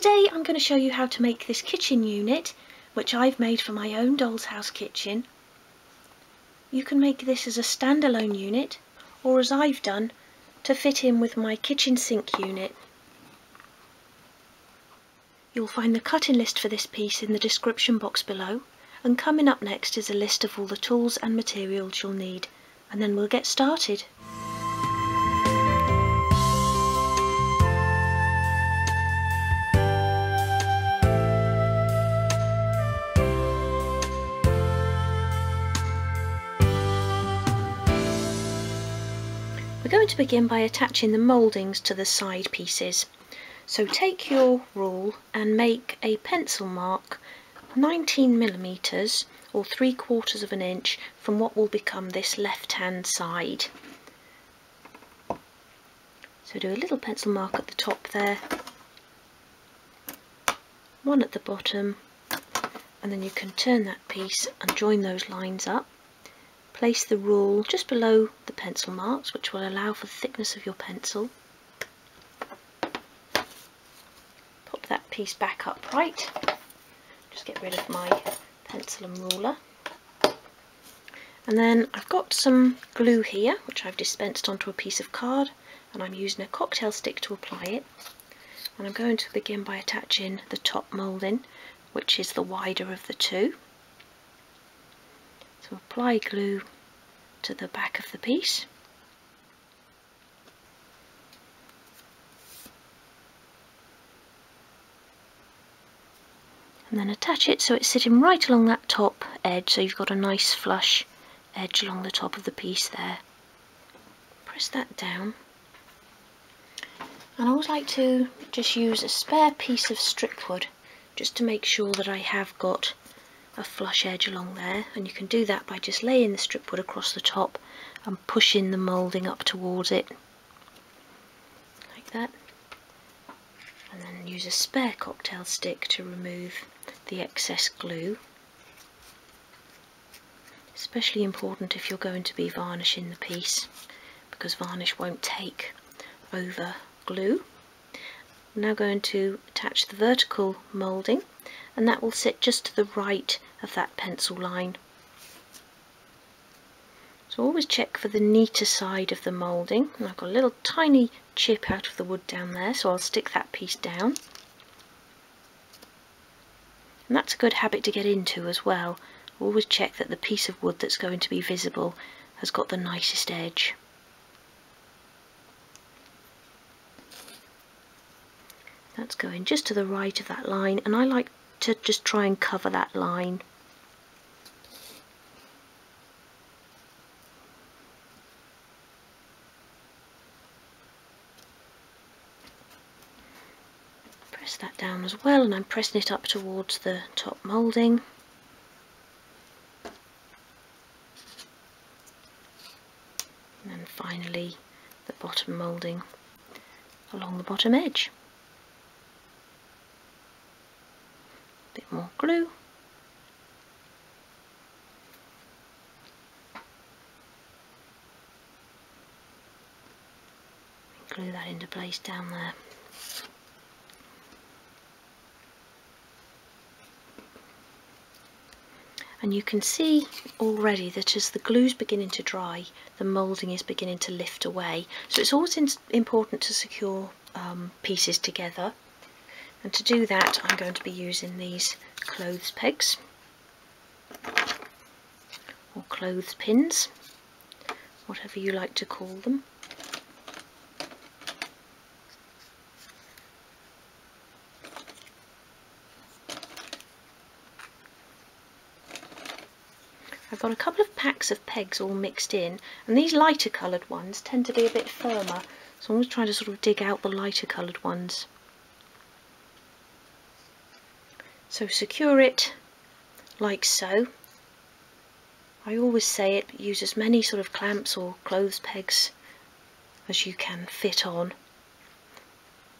today I'm going to show you how to make this kitchen unit, which I've made for my own doll's house kitchen. You can make this as a standalone unit, or as I've done, to fit in with my kitchen sink unit. You'll find the cut-in list for this piece in the description box below, and coming up next is a list of all the tools and materials you'll need, and then we'll get started. We're going to begin by attaching the mouldings to the side pieces. So take your rule and make a pencil mark 19mm or 3/4 of an inch from what will become this left hand side. So do a little pencil mark at the top there, one at the bottom, and then you can turn that piece and join those lines up. Place the rule just below the pencil marks, which will allow for the thickness of your pencil. Pop that piece back upright. Just get rid of my pencil and ruler. And then I've got some glue here, which I've dispensed onto a piece of card, and I'm using a cocktail stick to apply it. And I'm going to begin by attaching the top moulding, which is the wider of the two. So apply glue to the back of the piece. And then attach it so it's sitting right along that top edge, so you've got a nice flush edge along the top of the piece there. Press that down. And I always like to just use a spare piece of stripwood just to make sure that I have got a flush edge along there, and you can do that by just laying the stripwood across the top and pushing the moulding up towards it like that, and then use a spare cocktail stick to remove the excess glue. Especially important if you're going to be varnishing the piece, because varnish won't take over glue. I'm now going to attach the vertical moulding, and that will sit just to the right of that pencil line. So always check for the neater side of the moulding, and I've got a little tiny chip out of the wood down there, so I'll stick that piece down. And that's a good habit to get into as well. Always check that the piece of wood that's going to be visible has got the nicest edge. That's going just to the right of that line, and I like to just try and cover that line. Press that down as well, and I'm pressing it up towards the top moulding. And then finally the bottom moulding along the bottom edge. Bit more glue. Glue that into place down there. And you can see already that as the glue's beginning to dry, the moulding is beginning to lift away. So it's always important to secure pieces together. And to do that, I'm going to be using these clothes pegs, or clothes pins, whatever you like to call them. I've got a couple of packs of pegs all mixed in, and these lighter coloured ones tend to be a bit firmer, so I'm always trying to sort of dig out the lighter coloured ones. So secure it like so. I always say it, but use as many sort of clamps or clothes pegs as you can fit on,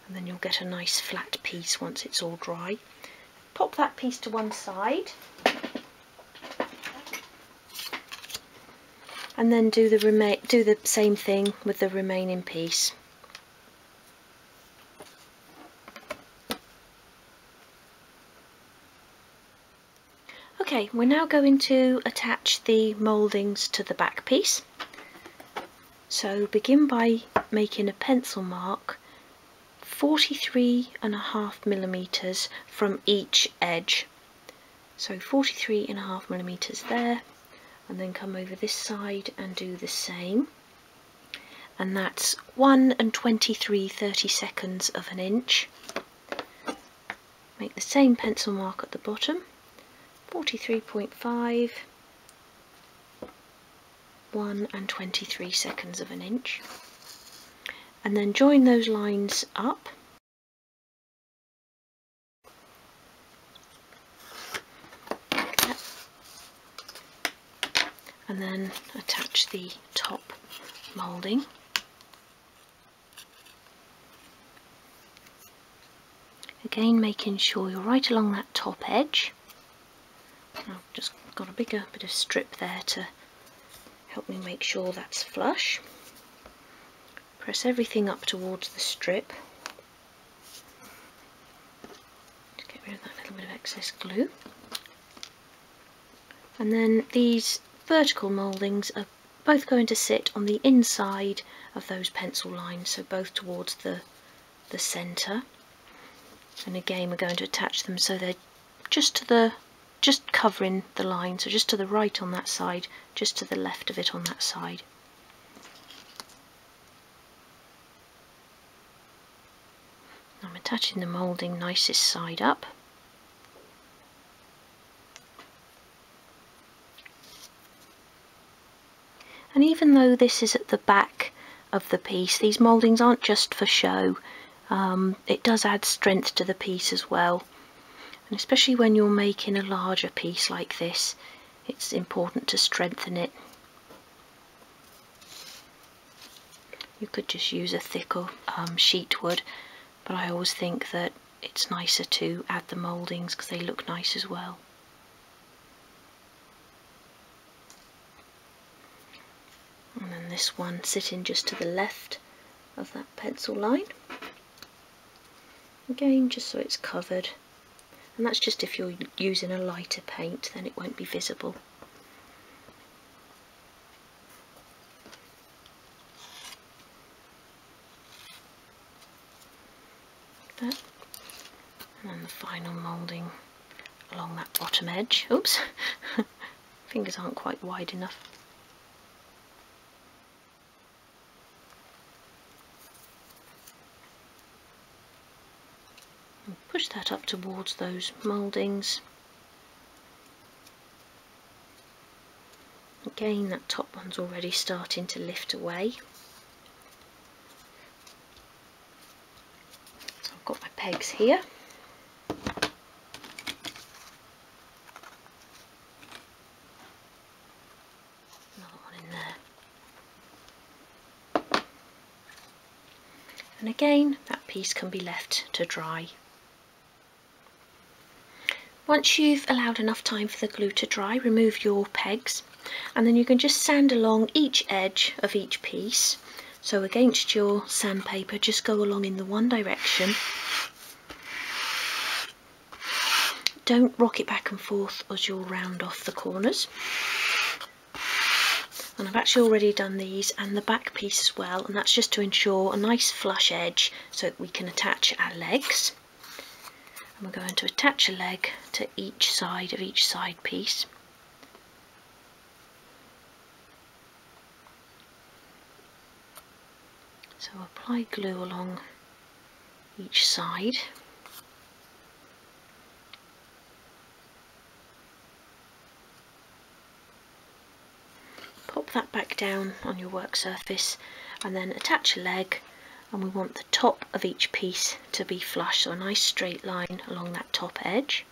and then you'll get a nice flat piece once it's all dry. Pop that piece to one side, and then do the same thing with the remaining piece. Okay, we're now going to attach the mouldings to the back piece. So begin by making a pencil mark 43.5mm from each edge. So 43.5mm there, and then come over this side and do the same. And that's 1 23/32 of an inch. Make the same pencil mark at the bottom, 43.5, 1 23/32 of an inch. And then join those lines up. Like that. And then attach the top moulding. Again, making sure you're right along that top edge. I've just got a bigger bit of strip there to help me make sure that's flush. Press everything up towards the strip. Just get rid of that little bit of excess glue. And then these vertical mouldings are both going to sit on the inside of those pencil lines, so both towards the centre. And again, we're going to attach them so they're just covering the line, so just to the right on that side, just to the left of it on that side. I'm attaching the moulding nicest side up. And even though this is at the back of the piece, these mouldings aren't just for show. It does add strength to the piece as well, and especially when you're making a larger piece like this, it's important to strengthen it. You could just use a thicker sheet wood, but I always think that it's nicer to add the mouldings because they look nice as well. And then this one sitting just to the left of that pencil line. Again, just so it's covered, and that's just if you're using a lighter paint, then it won't be visible. Like that. And then the final moulding along that bottom edge. Oops, fingers aren't quite wide enough. Push that up towards those mouldings. Again, that top one's already starting to lift away. So I've got my pegs here. Another one in there. And again, that piece can be left to dry. Once you've allowed enough time for the glue to dry, remove your pegs, and then you can just sand along each edge of each piece. So against your sandpaper, just go along in the one direction. Don't rock it back and forth as you'll round off the corners. And I've actually already done these and the back piece as well, and that's just to ensure a nice flush edge so that we can attach our legs. And we're going to attach a leg to each side of each side piece. So apply glue along each side. Pop that back down on your work surface and then attach a leg, and we want the top of each piece to be flush, so a nice straight line along that top edge.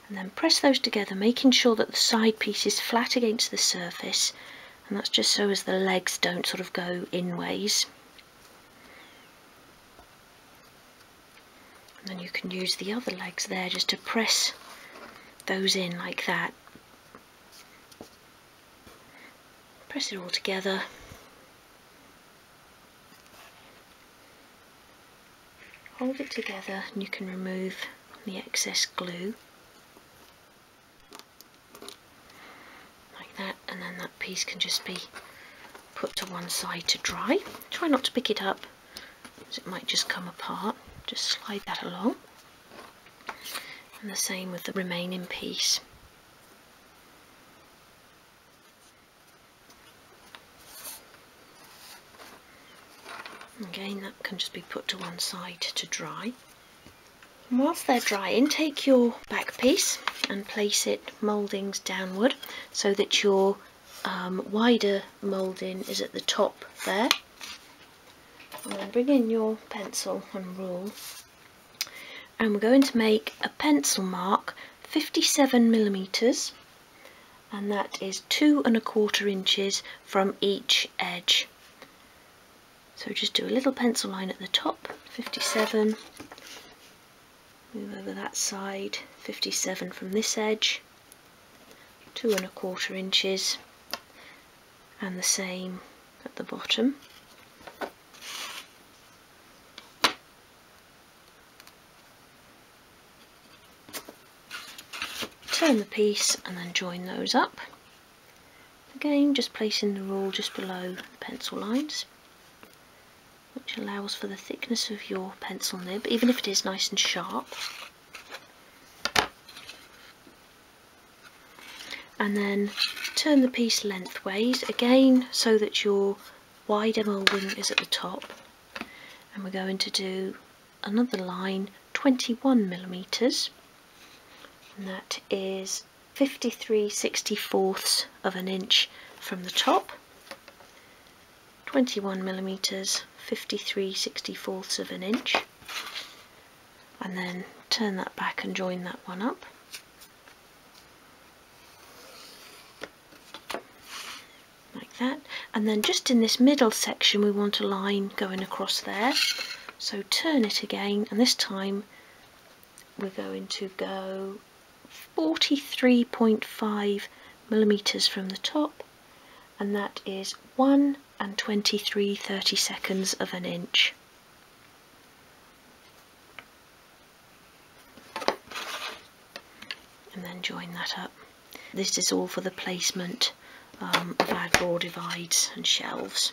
And then press those together, making sure that the side piece is flat against the surface, and that's just so as the legs don't sort of go in ways. And then you can use the other legs there just to press those in like that. Press it all together. hold it together and you can remove the excess glue like that, and then that piece can just be put to one side to dry. Try not to pick it up as it might just come apart. Just slide that along, and the same with the remaining piece. Again, that can just be put to one side to dry. And whilst they're drying, take your back piece and place it mouldings downward so that your wider moulding is at the top there. And then bring in your pencil and rule, and we're going to make a pencil mark 57mm, and that is 2 1/4 inches from each edge. So just do a little pencil line at the top, 57, move over that side, 57 from this edge, 2 1/4 inches, and the same at the bottom. Turn the piece and then join those up. Again, just placing the rule just below the pencil lines, which allows for the thickness of your pencil nib, even if it is nice and sharp. And then turn the piece lengthways, again so that your wider moulding is at the top. And we're going to do another line, 21mm, and that is 53/64 of an inch from the top. 21mm, 53/64 of an inch, and then turn that back and join that one up. Like that. And then just in this middle section we want a line going across there, so turn it again, and this time we're going to go 43.5mm from the top, and that is 1 23/32 of an inch. And then join that up. This is all for the placement of our drawer divides and shelves.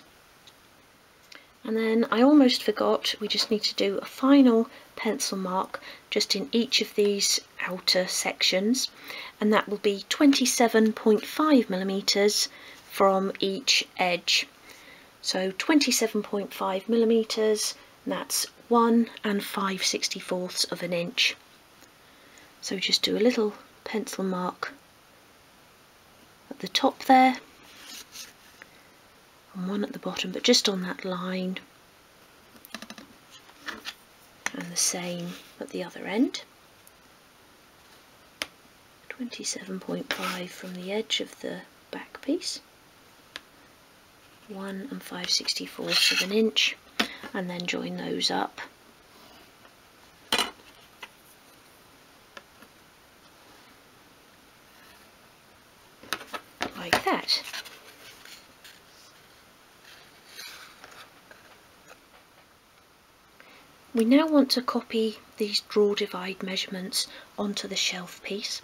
And then I almost forgot, we just need to do a final pencil mark just in each of these outer sections, and that will be 27.5mm from each edge. So 27.5mm, that's 1 5/64 of an inch. So just do a little pencil mark at the top there, and one at the bottom, but just on that line, and the same at the other end. 27.5 from the edge of the back piece, 1 5/64 of an inch, and then join those up. Like that. We now want to copy these drawer divide measurements onto the shelf piece,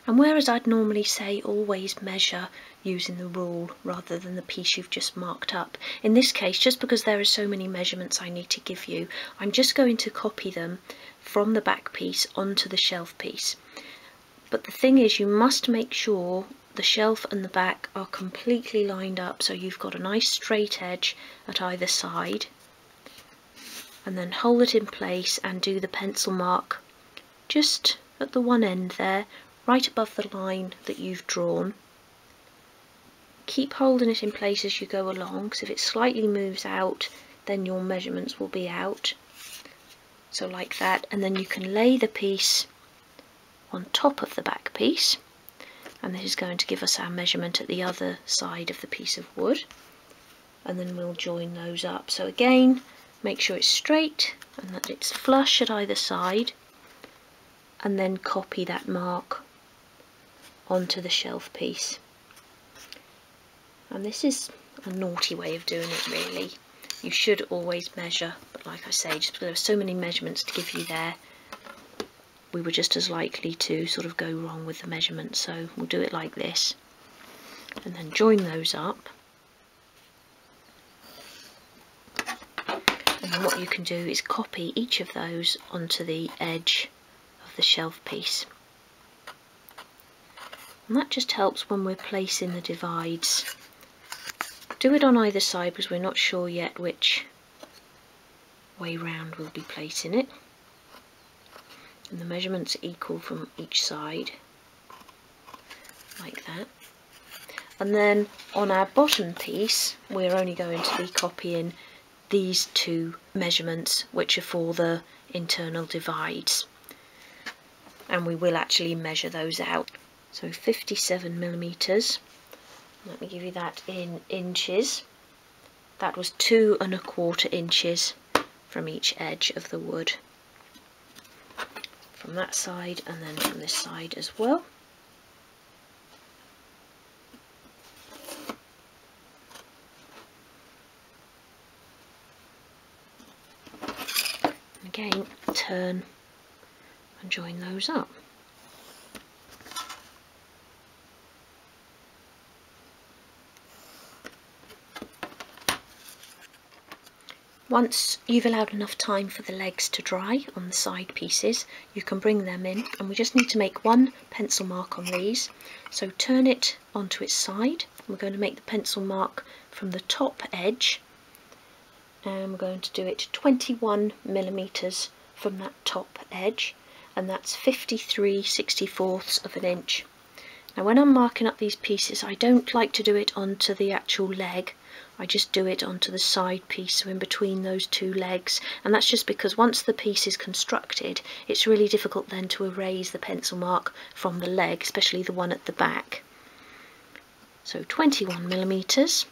and whereas I'd normally say always measure using the rule rather than the piece you've just marked up, in this case, just because there are so many measurements I need to give you, I'm just going to copy them from the back piece onto the shelf piece. But the thing is, you must make sure the shelf and the back are completely lined up, so you've got a nice straight edge at either side, and then hold it in place and do the pencil mark just at the one end there, right above the line that you've drawn. Keep holding it in place as you go along, because if it slightly moves out then your measurements will be out. So like that, and then you can lay the piece on top of the back piece, and this is going to give us our measurement at the other side of the piece of wood, and then we'll join those up. So again, make sure it's straight and that it's flush at either side, and then copy that mark onto the shelf piece. And this is a naughty way of doing it really. You should always measure, but like I say, just because there are so many measurements to give you there, we were just as likely to sort of go wrong with the measurements. So we'll do it like this, and then join those up. And then what you can do is copy each of those onto the edge of the shelf piece. And that just helps when we're placing the divides. Do it on either side because we're not sure yet which way round we'll be placing it. And the measurements are equal from each side, like that. And then on our bottom piece, we're only going to be copying these two measurements, which are for the internal divides. And we will actually measure those out. So 57 millimeters. Let me give you that in inches. That was 2 1/4 inches from each edge of the wood. From that side and then from this side as well. And again, turn and join those up. Once you've allowed enough time for the legs to dry on the side pieces, you can bring them in, and we just need to make one pencil mark on these. So turn it onto its side. We're going to make the pencil mark from the top edge, and we're going to do it 21 millimeters from that top edge, and that's 53/64 of an inch. Now when I'm marking up these pieces, I don't like to do it onto the actual leg. I just do it onto the side piece, so in between those two legs, and that's just because once the piece is constructed, it's really difficult then to erase the pencil mark from the leg, especially the one at the back. So 21 millimeters.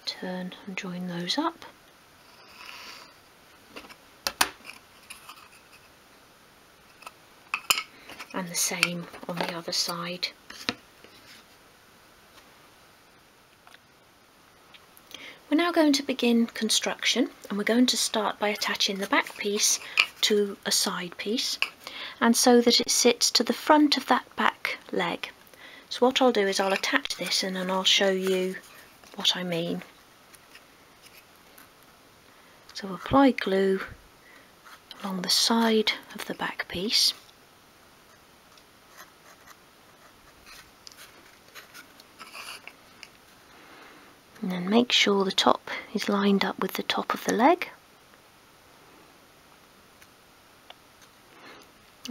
Turn and join those up. And the same on the other side. We're now going to begin construction, and we're going to start by attaching the back piece to a side piece, and so that it sits to the front of that back leg. So what I'll do is I'll attach this and then I'll show you what I mean. So apply glue along the side of the back piece. And then make sure the top is lined up with the top of the leg.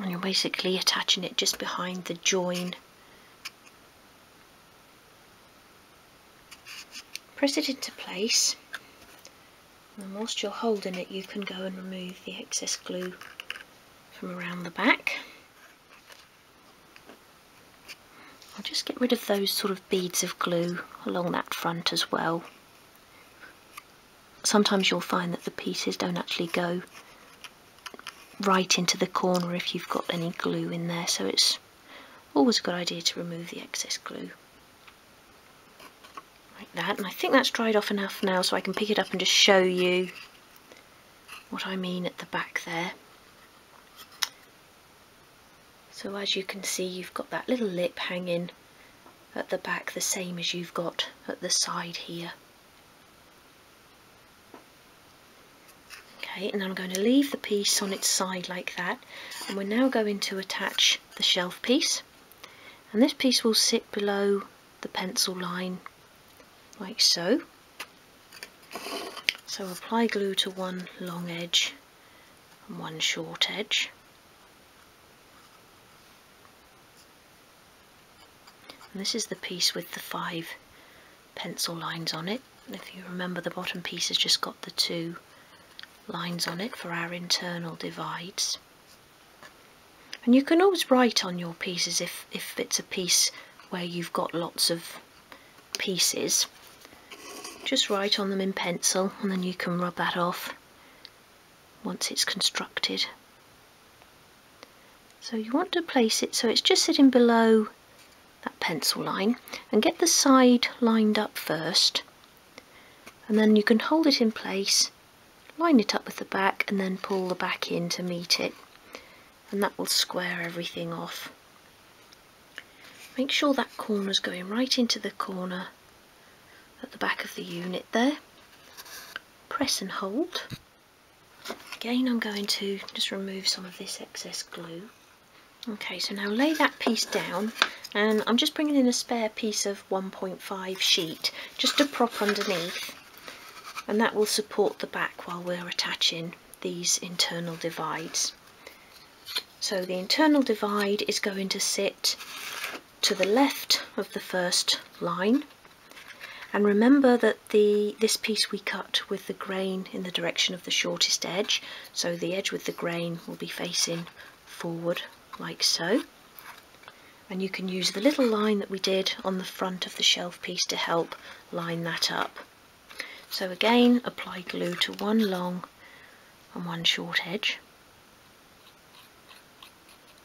And you're basically attaching it just behind the join. Press it into place. And whilst you're holding it, you can go and remove the excess glue from around the back. I'll just get rid of those sort of beads of glue along that front as well. Sometimes you'll find that the pieces don't actually go right into the corner if you've got any glue in there, so it's always a good idea to remove the excess glue. Like that, and I think that's dried off enough now so I can pick it up and just show you what I mean at the back there. So as you can see, you've got that little lip hanging at the back, the same as you've got at the side here. Okay, and I'm going to leave the piece on its side like that, and we're now going to attach the shelf piece, and this piece will sit below the pencil line like so. So apply glue to one long edge and one short edge. And this is the piece with the 5 pencil lines on it. If you remember, the bottom piece has just got the 2 lines on it for our internal divides. And you can always write on your pieces if it's a piece where you've got lots of pieces. Just write on them in pencil, and then you can rub that off once it's constructed. So you want to place it so it's just sitting below that pencil line, and get the side lined up first, and then you can hold it in place, line it up with the back, and then pull the back in to meet it, and that will square everything off. Make sure that corner's going right into the corner at the back of the unit there. Press and hold. Again, I'm going to just remove some of this excess glue. Okay, so now lay that piece down, and I'm just bringing in a spare piece of 1.5 sheet just to prop underneath, and that will support the back while we're attaching these internal divides. So the internal divide is going to sit to the left of the first line, and remember that this piece we cut with the grain in the direction of the shortest edge, so the edge with the grain will be facing forward like so, and you can use the little line that we did on the front of the shelf piece to help line that up. So again, apply glue to one long and one short edge,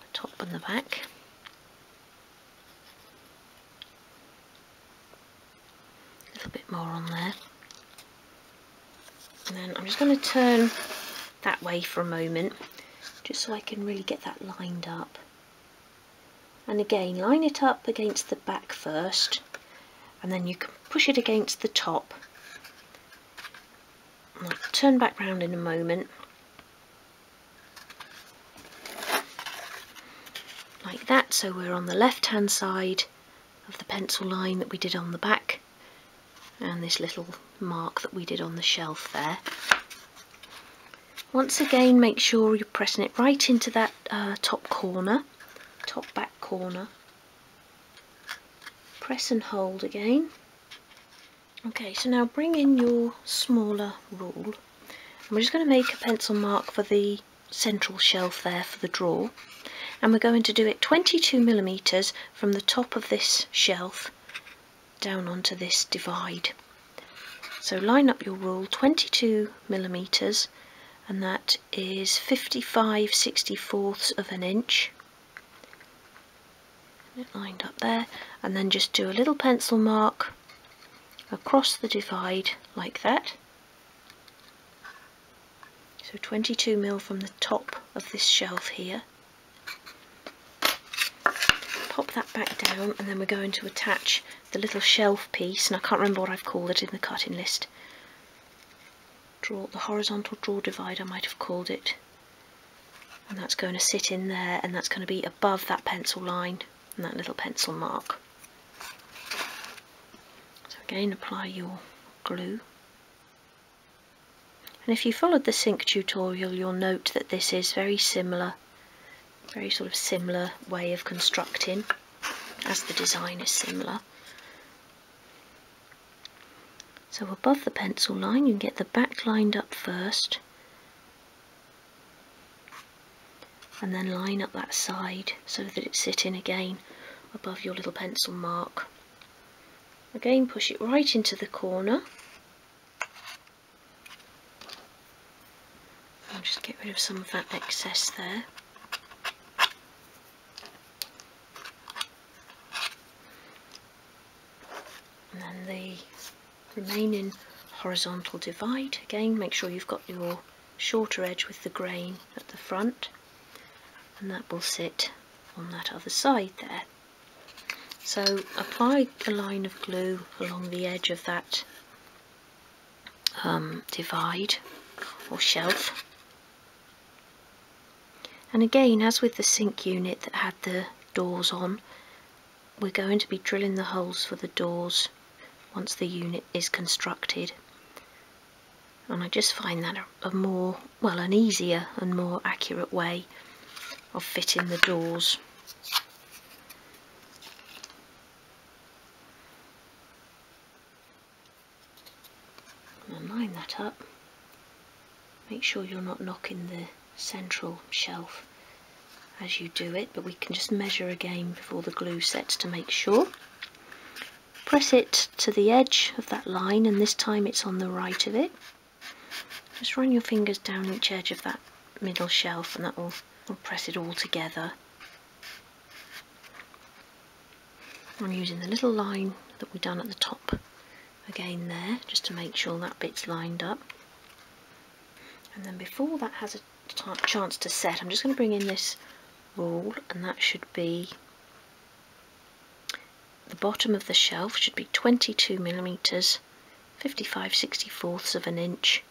the top and the back. A little bit more on there, and then I'm just going to turn that way for a moment just so I can really get that lined up. And again, line it up against the back first, and then you can push it against the top. I'll turn back round in a moment, like that, so we're on the left hand side of the pencil line that we did on the back, and this little mark that we did on the shelf there. Once again, make sure you're pressing it right into that top back corner. Press and hold again. Okay, so now bring in your smaller rule, and we're just going to make a pencil mark for the central shelf there for the drawer, and we're going to do it 22mm from the top of this shelf down onto this divide. So line up your rule 22mm, and that is 55/64 of an inch. It lined up there, and then just do a little pencil mark across the divide like that. So 22mm from the top of this shelf here. Pop that back down, and then we're going to attach the little shelf piece, and I can't remember what I've called it in the cutting list. The horizontal drawer divide I might have called it, and that's going to sit in there, and that's going to be above that pencil line and that little pencil mark. So again, apply your glue, and if you followed the sink tutorial, you'll note that this is very similar, very sort of similar way of constructing, as the design is similar. So above the pencil line, you can get the back lined up first, and then line up that side so that it's sitting again above your little pencil mark. Again, push it right into the corner. I'll just get rid of some of that excess there. And then the remaining horizontal divide, again make sure you've got your shorter edge with the grain at the front, and that will sit on that other side there. So apply a line of glue along the edge of that divide or shelf, and again, as with the sink unit that had the doors on, we're going to be drilling the holes for the doors once the unit is constructed, and I just find that a more, well, an easier and more accurate way of fitting the doors. And line that up. Make sure you're not knocking the central shelf as you do it, but we can just measure again before the glue sets to make sure. Press it to the edge of that line, and this time it's on the right of it. Just run your fingers down each edge of that middle shelf, and that will press it all together. I'm using the little line that we done at the top again there, just to make sure that bit's lined up. And then before that has a chance to set, I'm just going to bring in this rule, and that should be the bottom of the shelf should be 22mm, 55/64 of an inch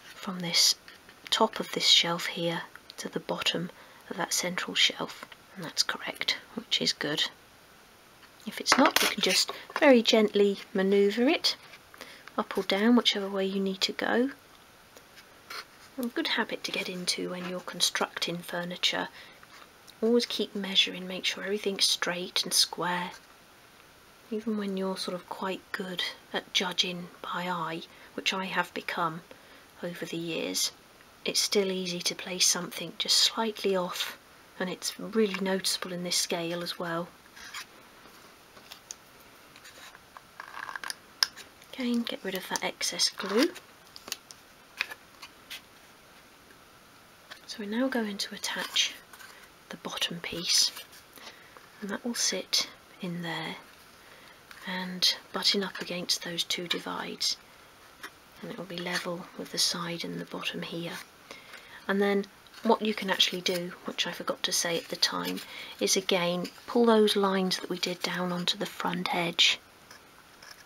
from this top of this shelf here to the bottom of that central shelf, and that's correct, which is good. If it's not, you can just very gently manoeuvre it up or down, whichever way you need to go. A good habit to get into when you're constructing furniture. Always keep measuring, make sure everything's straight and square. Even when you're sort of quite good at judging by eye, which I have become over the years, it's still easy to place something just slightly off, and it's really noticeable in this scale as well. Again, get rid of that excess glue. So we're now going to attach the bottom piece, and that will sit in there and button up against those two divides, and it will be level with the side and the bottom here. And then what you can actually do, which I forgot to say at the time, is again pull those lines that we did down onto the front edge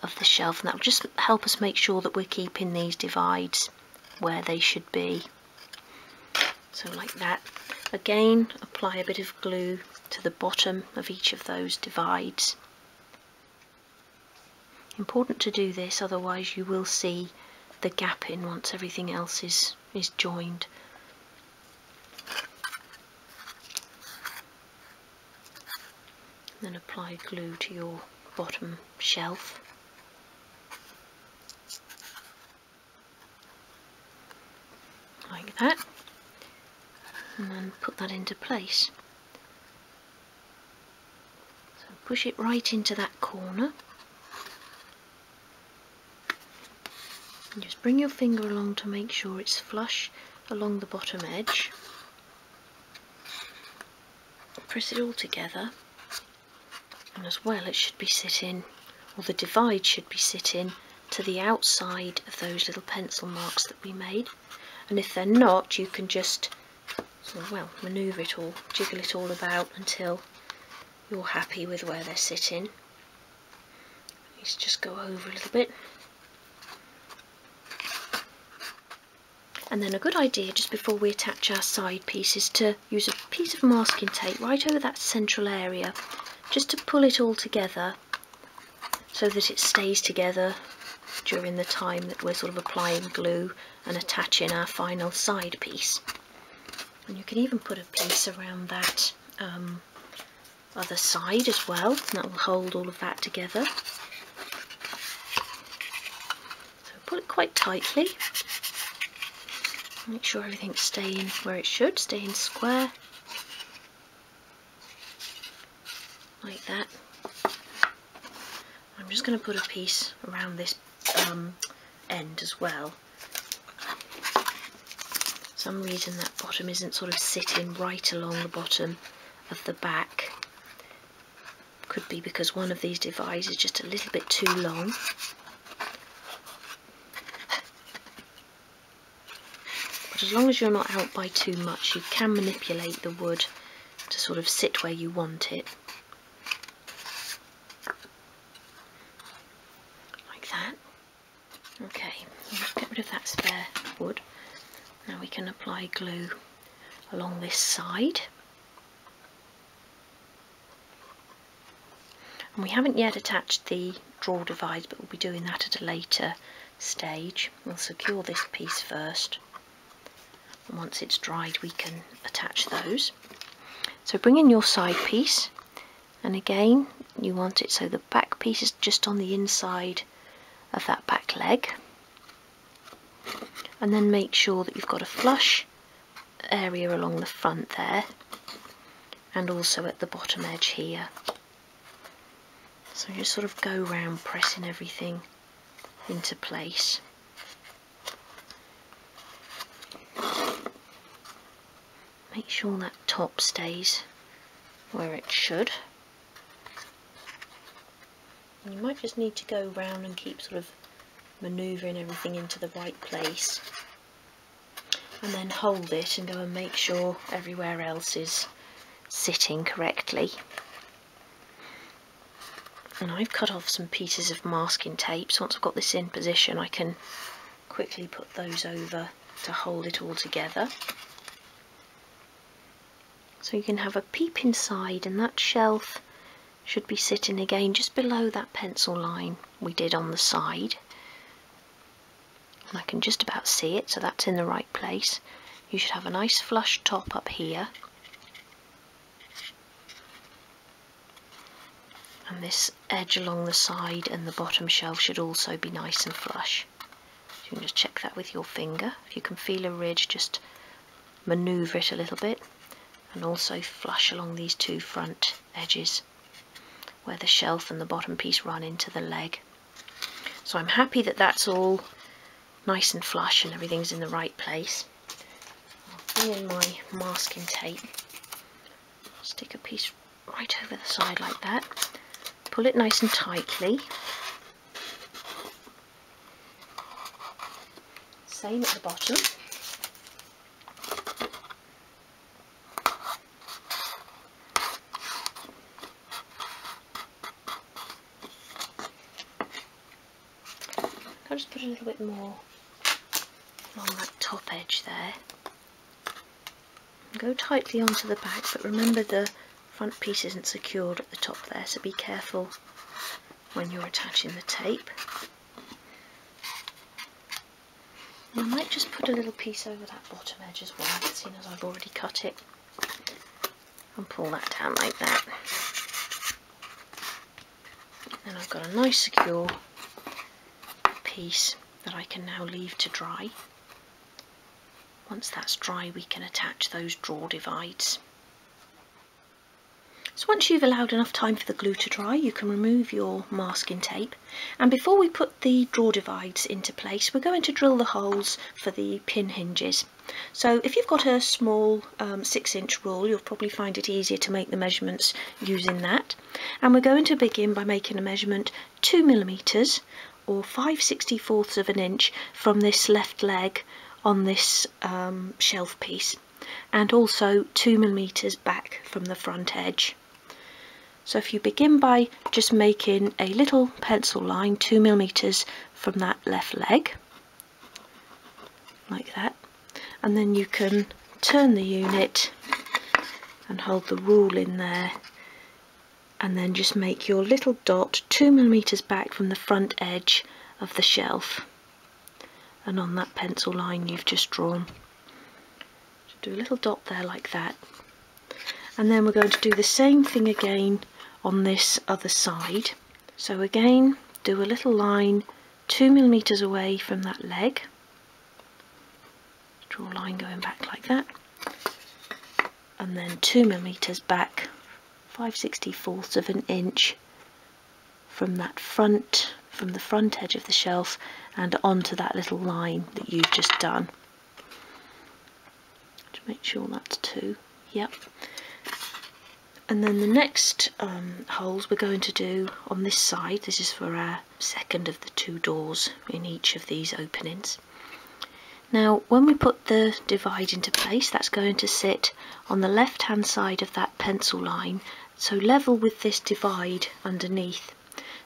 of the shelf, and that will just help us make sure that we're keeping these divides where they should be. So like that. Again, apply a bit of glue to the bottom of each of those divides. Important to do this, otherwise you will see the gap in once everything else is joined. Then apply glue to your bottom shelf. Like that. And then put that into place. So push it right into that corner. And just bring your finger along to make sure it's flush along the bottom edge. Press it all together, and as well it should be sitting, or the divide should be sitting to the outside of those little pencil marks that we made. And if they're not, you can just manoeuvre it all, jiggle it all about until you're happy with where they're sitting. Let's just go over a little bit. And then a good idea just before we attach our side piece is to use a piece of masking tape right over that central area, just to pull it all together so that it stays together during the time that we're sort of applying glue and attaching our final side piece. And you can even put a piece around that other side as well, and that will hold all of that together. So pull it quite tightly. Make sure everything's staying where it should, staying square. Like that. I'm just going to put a piece around this end as well. For some reason that bottom isn't sort of sitting right along the bottom of the back. Could be because one of these divides is just a little bit too long. But as long as you're not out by too much, you can manipulate the wood to sort of sit where you want it. Like that. Okay, let's get rid of that spare wood. Now we can apply glue along this side. And we haven't yet attached the drawer divides, but we'll be doing that at a later stage. We'll secure this piece first, and once it's dried we can attach those. So bring in your side piece, and again you want it so the back piece is just on the inside of that back leg, and then make sure that you've got a flush area along the front there and also at the bottom edge here. So just sort of go round pressing everything into place. Make sure that top stays where it should. And you might just need to go round and keep sort of manoeuvring everything into the right place, and then hold it and go and make sure everywhere else is sitting correctly. And I've cut off some pieces of masking tape, so once I've got this in position I can quickly put those over to hold it all together. So you can have a peep inside, and that shelf should be sitting again just below that pencil line we did on the side. And I can just about see it, so that's in the right place. You should have a nice flush top up here. And this edge along the side and the bottom shelf should also be nice and flush. So you can just check that with your finger. If you can feel a ridge, just manoeuvre it a little bit, and also flush along these two front edges where the shelf and the bottom piece run into the leg. So I'm happy that that's all nice and flush and everything's in the right place. I'll bring in my masking tape, stick a piece right over the side like that, pull it nice and tightly. Same at the bottom. I'll just put a little bit more along that top edge there. Go tightly onto the back, but remember the front piece isn't secured at the top there, so be careful when you're attaching the tape. And I might just put a little piece over that bottom edge as well, seeing as I've already cut it, and pull that down like that. Then I've got a nice secure piece that I can now leave to dry. Once that's dry, we can attach those drawer divides. So once you've allowed enough time for the glue to dry, you can remove your masking tape, and before we put the drawer divides into place, we're going to drill the holes for the pin hinges. So if you've got a small 6-inch rule, you'll probably find it easier to make the measurements using that. And we're going to begin by making a measurement 2mm or 5/64 of an inch from this left leg on this shelf piece, and also 2mm back from the front edge. So if you begin by just making a little pencil line 2mm from that left leg, like that, and then you can turn the unit and hold the rule in there, and then just make your little dot 2mm back from the front edge of the shelf, and on that pencil line you've just drawn. So do a little dot there like that, and then we're going to do the same thing again on this other side. So again, do a little line 2mm away from that leg, draw a line going back like that, and then 2mm back 5/64 of an inch from that from the front edge of the shelf and onto that little line that you've just done. To make sure that's 2. Yep. And then the next holes we're going to do on this side. This is for our second of the 2 doors in each of these openings. Now when we put the divide into place, that's going to sit on the left hand side of that pencil line, so level with this divide underneath.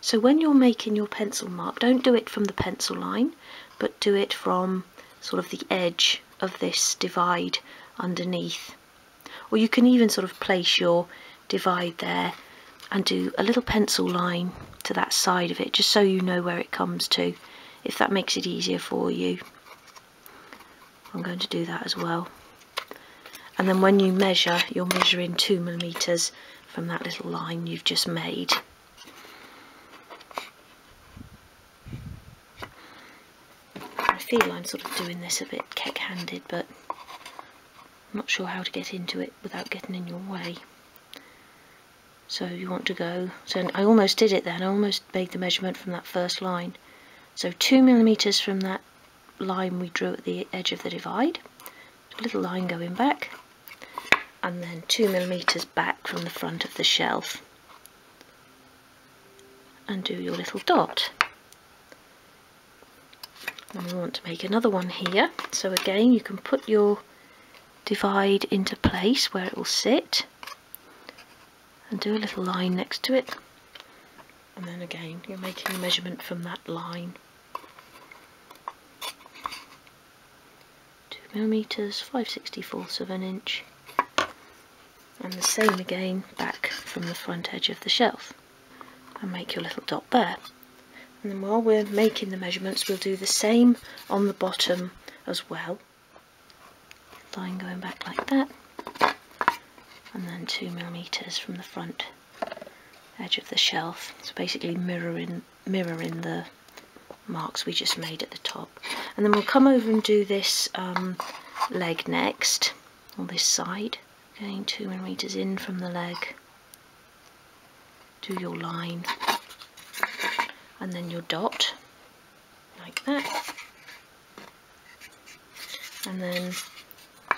So when you're making your pencil mark, don't do it from the pencil line, but do it from sort of the edge of this divide underneath. Or you can even sort of place your divide there and do a little pencil line to that side of it, just so you know where it comes to, if that makes it easier for you. I'm going to do that as well. And then when you measure, you're measuring 2mm from that little line you've just made. I feel I'm sort of doing this a bit keck-handed, but I'm not sure how to get into it without getting in your way. So you want to go, so I almost did it then, I almost made the measurement from that first line. So 2mm from that line we drew at the edge of the divide, a little line going back, and then 2mm back from the front of the shelf. and do your little dot. And we want to make another one here, so again you can put your divide into place where it will sit and do a little line next to it, and then again you're making a measurement from that line. 2mm, 5/64 of an inch, and the same again back from the front edge of the shelf, and make your little dot there. And then while we're making the measurements, we'll do the same on the bottom as well. Line going back like that, and then 2mm from the front edge of the shelf. So basically mirroring the marks we just made at the top. And then we'll come over and do this leg next, on this side. Again, 2mm in from the leg. Do your line, and then your dot, like that. And then a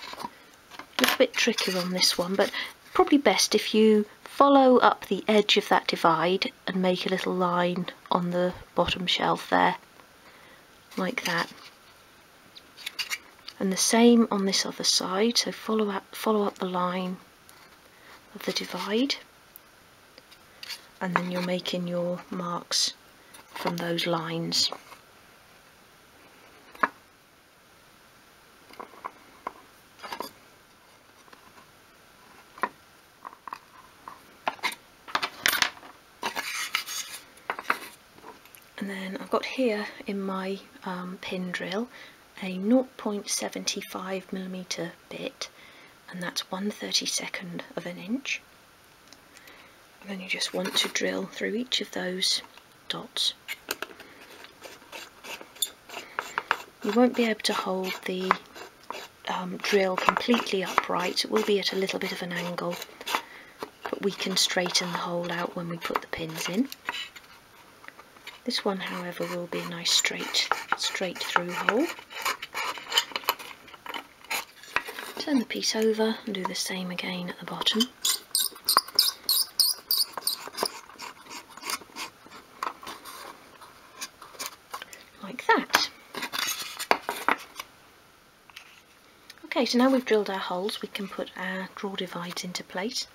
little bit trickier on this one, but probably best if you follow up the edge of that divide and make a little line on the bottom shelf there, like that. And the same on this other side, so follow up the line of the divide, and then you're making your marks from those lines. And then I've got here in my pin drill a 0.75mm bit, and that's 1/32 of an inch. And then you just want to drill through each of those dots. You won't be able to hold the drill completely upright, it will be at a little bit of an angle, but we can straighten the hole out when we put the pins in. This one, however, will be a nice straight through hole. Turn the piece over and do the same again at the bottom. Like that. Okay, so now we've drilled our holes, we can put our drawer divides into place,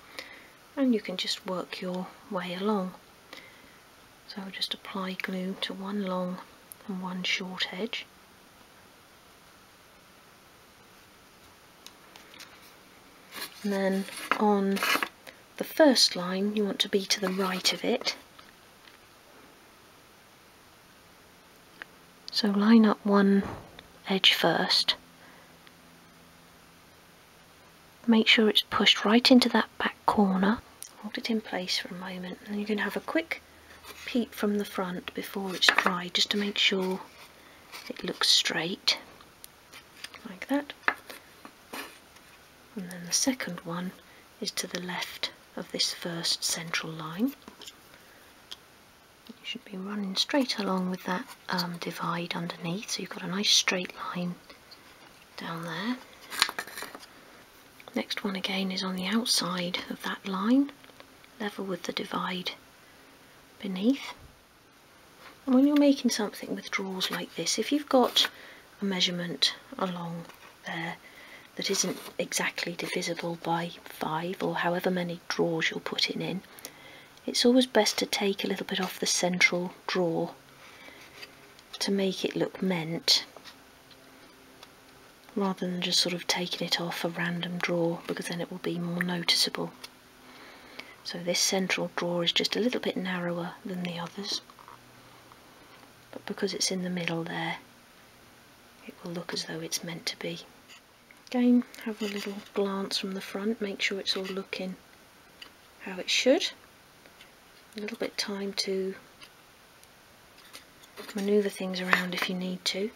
and you can just work your way along. So I'll just apply glue to one long and one short edge. And then on the first line you want to be to the right of it. So line up one edge first. Make sure it's pushed right into that back corner. Hold it in place for a moment, and you can have a quick peek from the front before it's dry, just to make sure it looks straight, like that. And then the second one is to the left of this first central line. You should be running straight along with that divide underneath, so you've got a nice straight line down there. Next one again is on the outside of that line, level with the divide beneath. And when you're making something with drawers like this, if you've got a measurement along there that isn't exactly divisible by 5, or however many drawers you're putting in, it's always best to take a little bit off the central drawer to make it look meant, rather than just sort of taking it off a random drawer, because then it will be more noticeable. So this central drawer is just a little bit narrower than the others, but because it's in the middle there, it will look as though it's meant to be. Again, have a little glance from the front, make sure it's all looking how it should. A little bit of time to manoeuvre things around if you need to.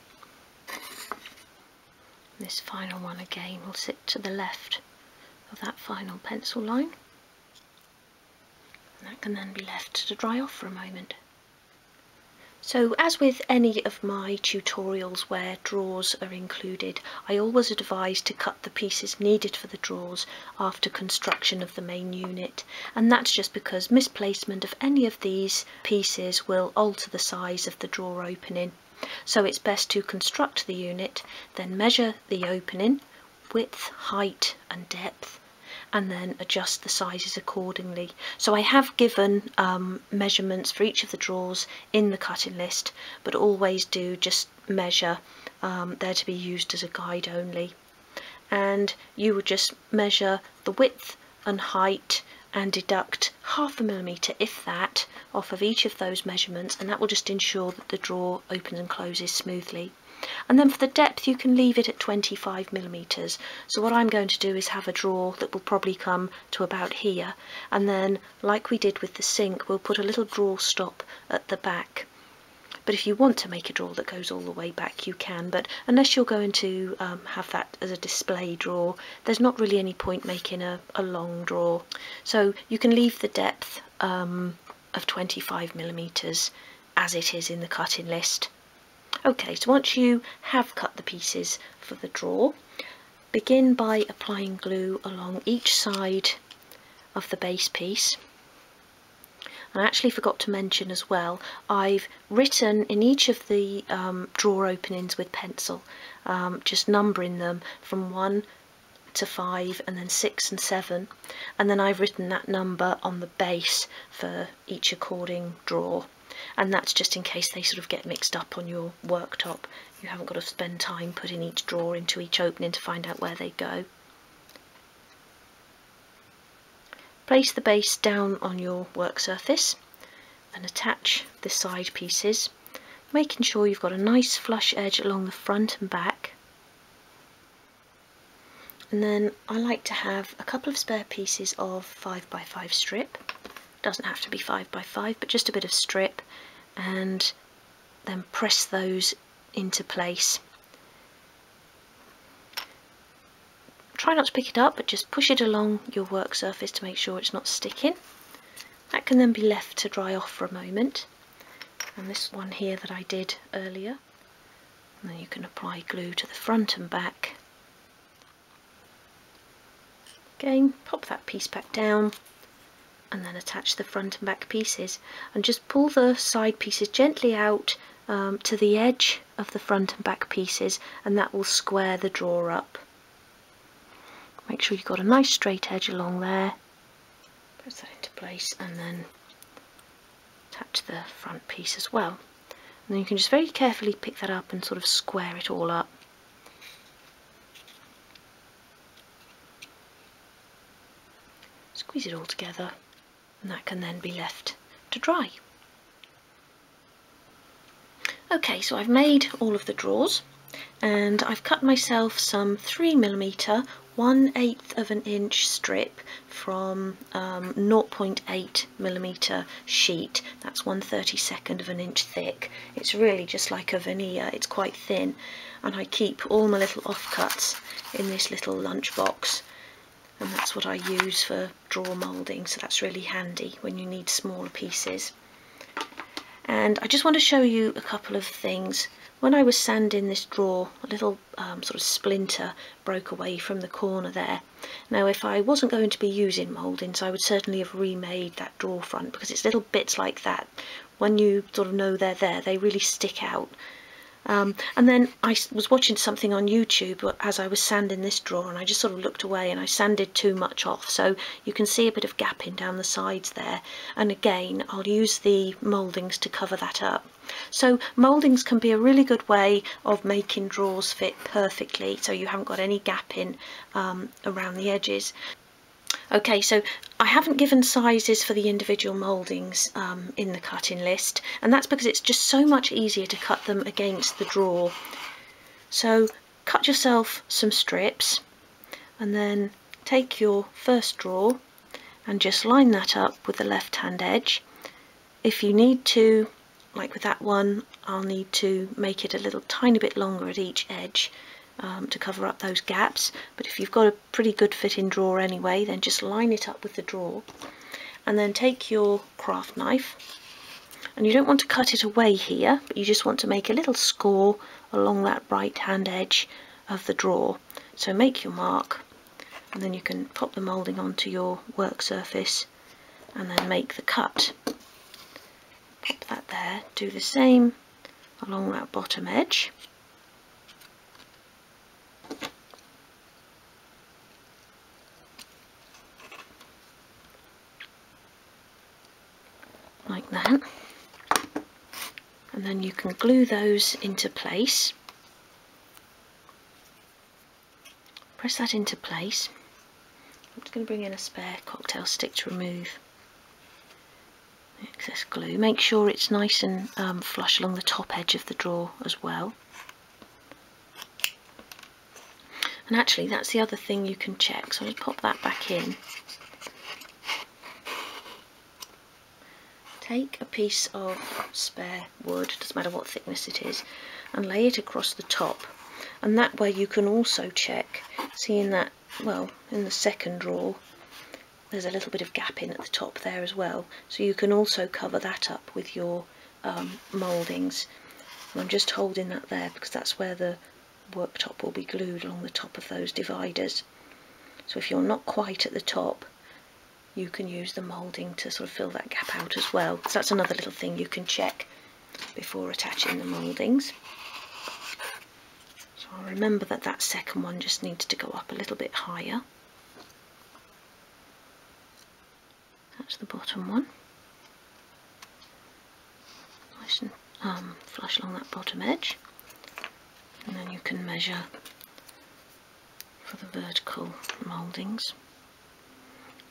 This final one again will sit to the left of that final pencil line, and that can then be left to dry off for a moment. So as with any of my tutorials where drawers are included, I always advise to cut the pieces needed for the drawers after construction of the main unit, and that's just because misplacement of any of these pieces will alter the size of the drawer opening. So it's best to construct the unit, then measure the opening, width, height and depth, and then adjust the sizes accordingly. So I have given measurements for each of the drawers in the cutting list, but always do just measure. They're to be used as a guide only. And you would just measure the width and height and deduct 1/2 millimetre, if that, off of each of those measurements, and that will just ensure that the drawer opens and closes smoothly. And then for the depth, you can leave it at 25 millimetres. So what I'm going to do is have a drawer that will probably come to about here, and then, like we did with the sink, we'll put a little drawer stop at the back. But if you want to make a drawer that goes all the way back, you can, but unless you're going to have that as a display drawer, there's not really any point making a long drawer. So you can leave the depth of 25 millimetres as it is in the cutting list. Okay, so once you have cut the pieces for the drawer, begin by applying glue along each side of the base piece. And I actually forgot to mention as well, I've written in each of the drawer openings with pencil, just numbering them from 1 to 5 and then 6 and 7, and then I've written that number on the base for each according drawer. And that's just in case they sort of get mixed up on your worktop. You haven't got to spend time putting each drawer into each opening to find out where they go. Place the base down on your work surface and attach the side pieces, making sure you've got a nice flush edge along the front and back. And then I like to have a couple of spare pieces of 5x5 strip. Doesn't have to be 5x5, but just a bit of strip, and then press those into place. Try not to pick it up, but just push it along your work surface to make sure it's not sticking. That can then be left to dry off for a moment. And this one here that I did earlier, and then you can apply glue to the front and back. Again, pop that piece back down, and then attach the front and back pieces, and just pull the side pieces gently out to the edge of the front and back pieces, and that will square the drawer up. Make sure you've got a nice straight edge along there. Press that into place, and then attach the front piece as well. And then you can just very carefully pick that up and sort of square it all up. Squeeze it all together, and that can then be left to dry. Okay, so I've made all of the drawers, and I've cut myself some 3mm 1/8 of an inch strip from 0.8mm sheet. That's 1/32 of an inch thick. It's really just like a veneer, it's quite thin, and I keep all my little offcuts in this little lunch box. And that's what I use for drawer moulding, so that's really handy when you need smaller pieces. And I just want to show you a couple of things. When I was sanding this drawer, a little sort of splinter broke away from the corner there. Now if I wasn't going to be using mouldings, I would certainly have remade that drawer front, because it's little bits like that. When you sort of know they're there, they really stick out. And then I was watching something on YouTube as I was sanding this drawer, and I just sort of looked away and I sanded too much off, so you can see a bit of gapping down the sides there, and again I'll use the mouldings to cover that up. So mouldings can be a really good way of making drawers fit perfectly so you haven't got any gapping around the edges. Okay, so I haven't given sizes for the individual mouldings in the cutting list, and that's because it's just so much easier to cut them against the drawer. So cut yourself some strips, and then take your first drawer and just line that up with the left hand edge. If you need to, like with that one, I'll need to make it a little tiny bit longer at each edge to cover up those gaps, but if you've got a pretty good fitting drawer anyway, then just line it up with the drawer, and then take your craft knife And you don't want to cut it away here, but you just want to make a little score along that right hand edge of the drawer. So make your mark, and then you can pop the moulding onto your work surface and then make the cut. Pop that there, do the same along that bottom edge. Like that. And then you can glue those into place. Press that into place. I'm just going to bring in a spare cocktail stick to remove the excess glue. Make sure it's nice and flush along the top edge of the drawer as well. And actually that's the other thing you can check, so I'll just pop that back in. Take a piece of spare wood, doesn't matter what thickness it is, and lay it across the top, and that way you can also check, seeing that, well, in the second drawer there's a little bit of gap in at the top there as well, so you can also cover that up with your mouldings. And I'm just holding that there because that's where the worktop will be glued along the top of those dividers. So if you're not quite at the top, you can use the moulding to sort of fill that gap out as well. So that's another little thing you can check before attaching the mouldings. So I'll remember that that second one just needs to go up a little bit higher. That's the bottom one. Nice and flush along that bottom edge. And then you can measure for the vertical mouldings.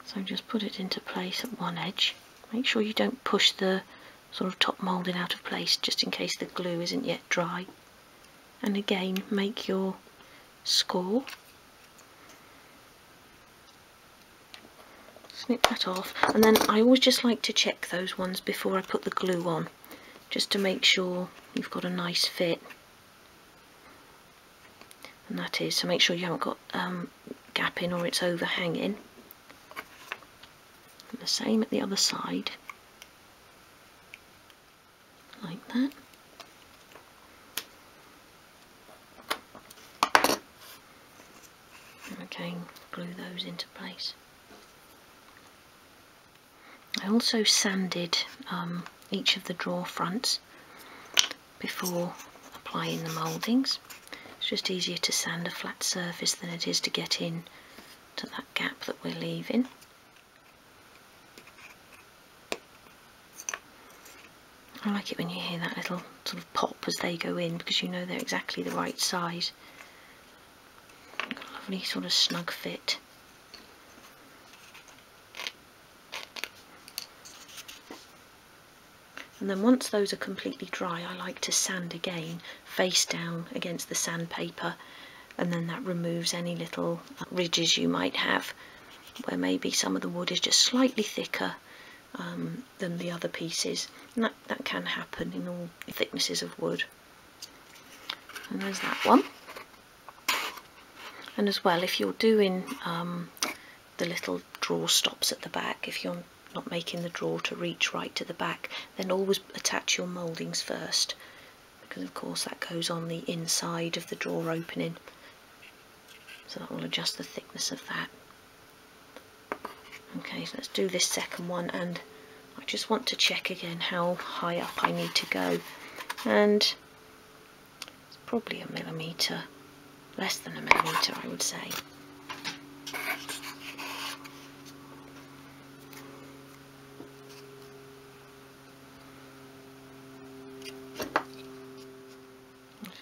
So just put it into place at one edge. Make sure you don't push the sort of top moulding out of place, just in case the glue isn't yet dry. And again, make your score. Snip that off, and then I always just like to check those ones before I put the glue on, just to make sure you've got a nice fit. And that is, so make sure you haven't got gap in or it's overhanging. And the same at the other side, like that. And again, glue those into place. I also sanded each of the drawer fronts before applying the mouldings. It's just easier to sand a flat surface than it is to get in to that gap that we're leaving. I like it when you hear that little sort of pop as they go in, because you know they're exactly the right size. Got a lovely sort of snug fit. And then once those are completely dry, I like to sand again, face down against the sandpaper, and then that removes any little ridges you might have, where maybe some of the wood is just slightly thicker than the other pieces. And that can happen in all thicknesses of wood. And there's that one. And as well, if you're doing the little drawer stops at the back, if you're not making the drawer to reach right to the back, then always attach your mouldings first, because of course that goes on the inside of the drawer opening, so that will adjust the thickness of that. Okay, so let's do this second one, and I just want to check again how high up I need to go, and it's probably a millimetre, less than a millimetre I would say.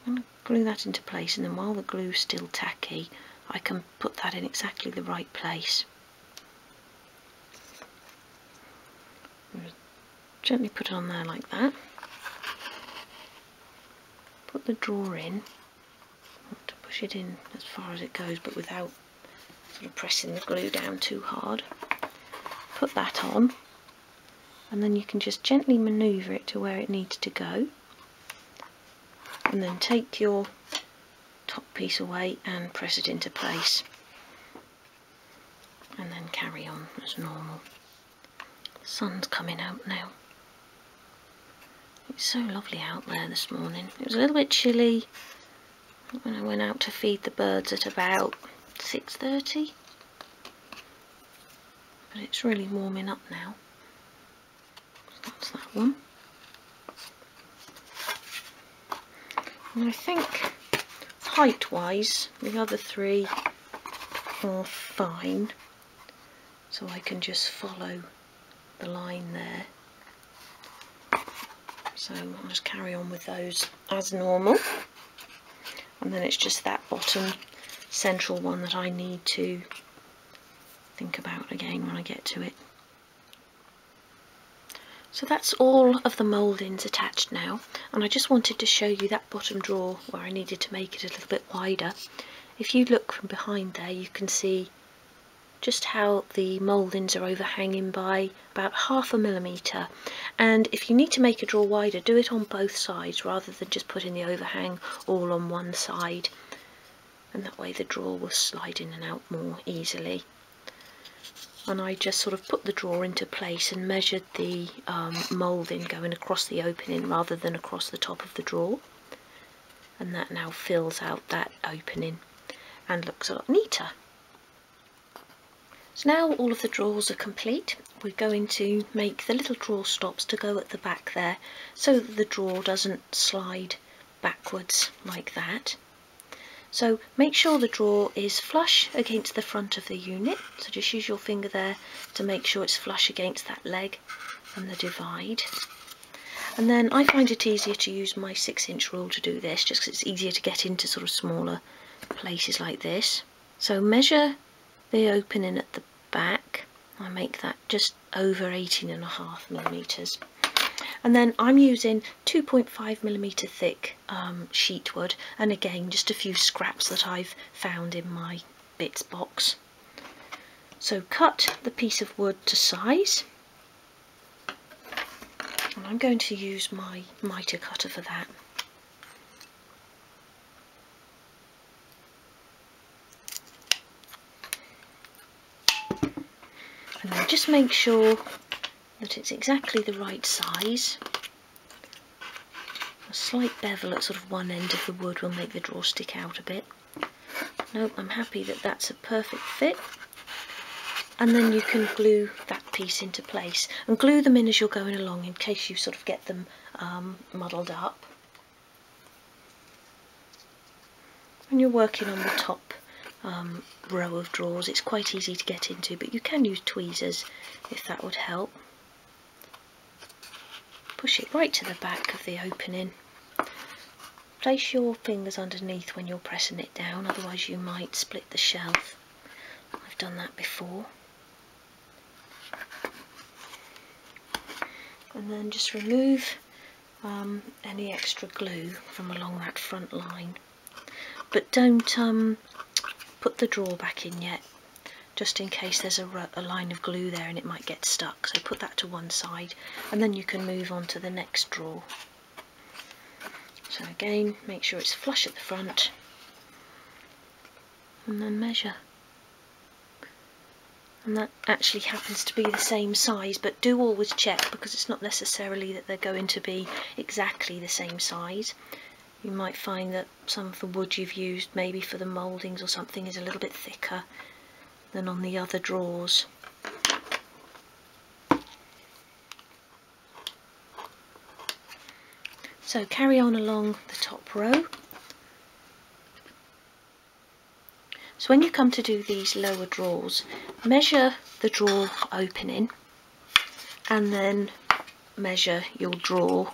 I'm going to glue that into place, and then while the glue's still tacky, I can put that in exactly the right place. Gently put it on there like that. Put the drawer in. I want to push it in as far as it goes, but without sort of pressing the glue down too hard. Put that on, and then you can just gently manoeuvre it to where it needs to go. And then take your top piece away and press it into place, and then carry on as normal. The sun's coming out now. It's so lovely out there this morning. It was a little bit chilly when I went out to feed the birds at about 6:30, but it's really warming up now. That's that one. And I think height wise the other three are fine, so I can just follow the line there. So I'll just carry on with those as normal, and then it's just that bottom central one that I need to think about again when I get to it. So that's all of the mouldings attached now, and I just wanted to show you that bottom drawer where I needed to make it a little bit wider. If you look from behind there, you can see just how the mouldings are overhanging by about 0.5 millimetre, and if you need to make a drawer wider, do it on both sides rather than just putting the overhang all on one side, and that way the drawer will slide in and out more easily. And I just sort of put the drawer into place and measured the moulding going across the opening rather than across the top of the drawer, and that now fills out that opening and looks a lot neater. So now all of the drawers are complete. We're going to make the little drawer stops to go at the back there so that the drawer doesn't slide backwards like that. So make sure the drawer is flush against the front of the unit, so just use your finger there to make sure it's flush against that leg and the divide. And then I find it easier to use my 6-inch rule to do this, just because it's easier to get into sort of smaller places like this. So measure the opening at the back. I make that just over 18.5 millimetres. And then I'm using 2.5 millimetre thick sheet wood, and again just a few scraps that I've found in my bits box. So cut the piece of wood to size, and I'm going to use my mitre cutter for that. And then just make sure that it's exactly the right size. A slight bevel at sort of one end of the wood will make the drawer stick out a bit. Nope, I'm happy that that's a perfect fit. And then you can glue that piece into place, and glue them in as you're going along in case you sort of get them muddled up. When you're working on the top row of drawers, it's quite easy to get into, but you can use tweezers if that would help. Push it right to the back of the opening. Place your fingers underneath when you're pressing it down, otherwise you might split the shelf. I've done that before. And then just remove any extra glue from along that front line. But don't put the drawer back in yet, just in case there's a line of glue there and it might get stuck. So put that to one side, and then you can move on to the next drawer. So again, make sure it's flush at the front, and then measure. And that actually happens to be the same size, but do always check, because it's not necessarily that they're going to be exactly the same size. You might find that some of the wood you've used, maybe for the mouldings or something, is a little bit thicker than on the other drawers. So carry on along the top row. So when you come to do these lower drawers, measure the drawer opening and then measure your drawer,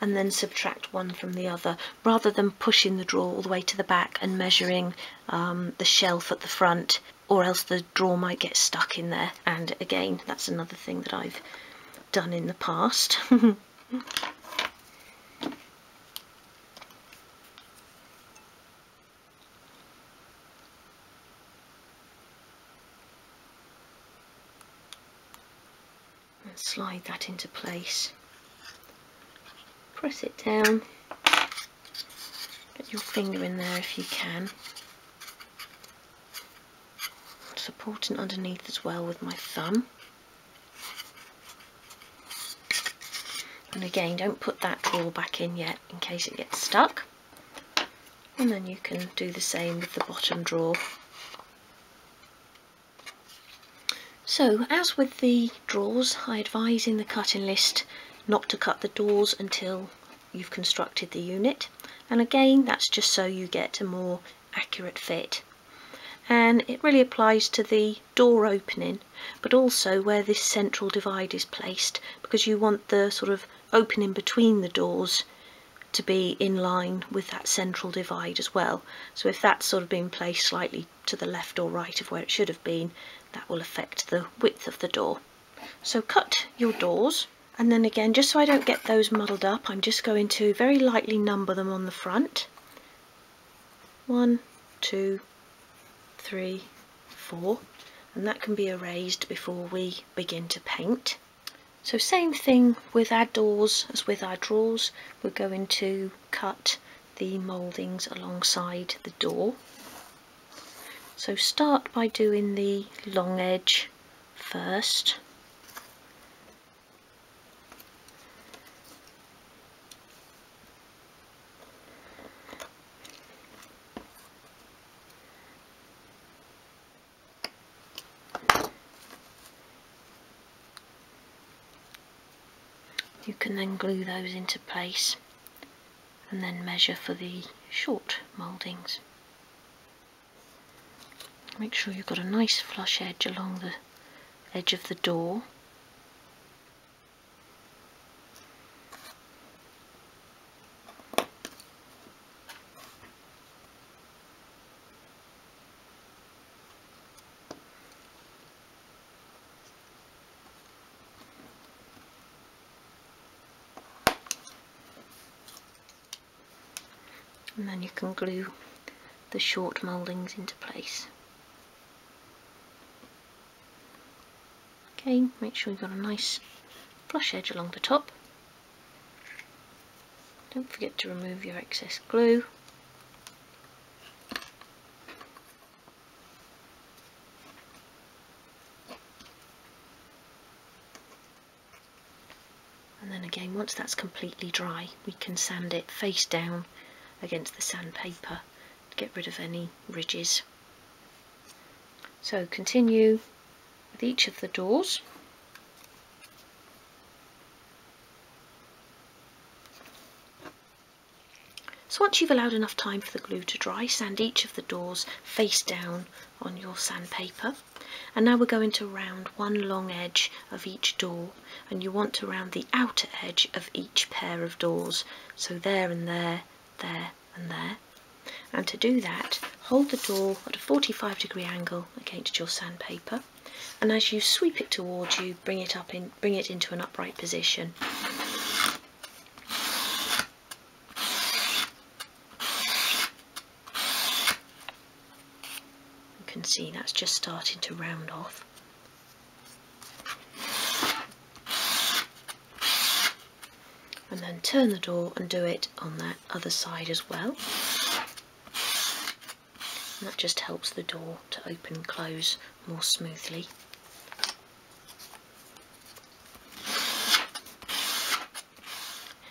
and then subtract one from the other, rather than pushing the drawer all the way to the back and measuring the shelf at the front, or else the drawer might get stuck in there. And again, that's another thing that I've done in the past. And slide that into place. Press it down, get your finger in there if you can, supporting underneath as well with my thumb, And again, don't put that drawer back in yet in case it gets stuck. And then you can do the same with the bottom drawer. So, as with the drawers, I advise in the cutting list not to cut the doors until you've constructed the unit. And again, that's just so you get a more accurate fit. And it really applies to the door opening, but also where this central divide is placed, because you want the sort of opening between the doors to be in line with that central divide as well. So if that's sort of been placed slightly to the left or right of where it should have been, that will affect the width of the door. So cut your doors, and then again, just so I don't get those muddled up, I'm just going to very lightly number them on the front. 1, 2, 3, 4, and that can be erased before we begin to paint. So same thing with our doors as with our drawers, we're going to cut the mouldings alongside the door. So start by doing the long edge first. You can then glue those into place and then measure for the short mouldings. Make sure you've got a nice flush edge along the edge of the door. And then you can glue the short mouldings into place. Okay, make sure you've got a nice flush edge along the top. Don't forget to remove your excess glue. And then again, once that's completely dry, we can sand it face down against the sandpaper to get rid of any ridges. So continue with each of the doors. So once you've allowed enough time for the glue to dry, sand each of the doors face down on your sandpaper. And now we're going to round one long edge of each door, and you want to round the outer edge of each pair of doors. So there and there, there and there. And to do that, hold the door at a 45-degree angle against your sandpaper, and as you sweep it towards you, bring it into an upright position. You can see that's just starting to round off. And then turn the door and do it on that other side as well. And that just helps the door to open and close more smoothly.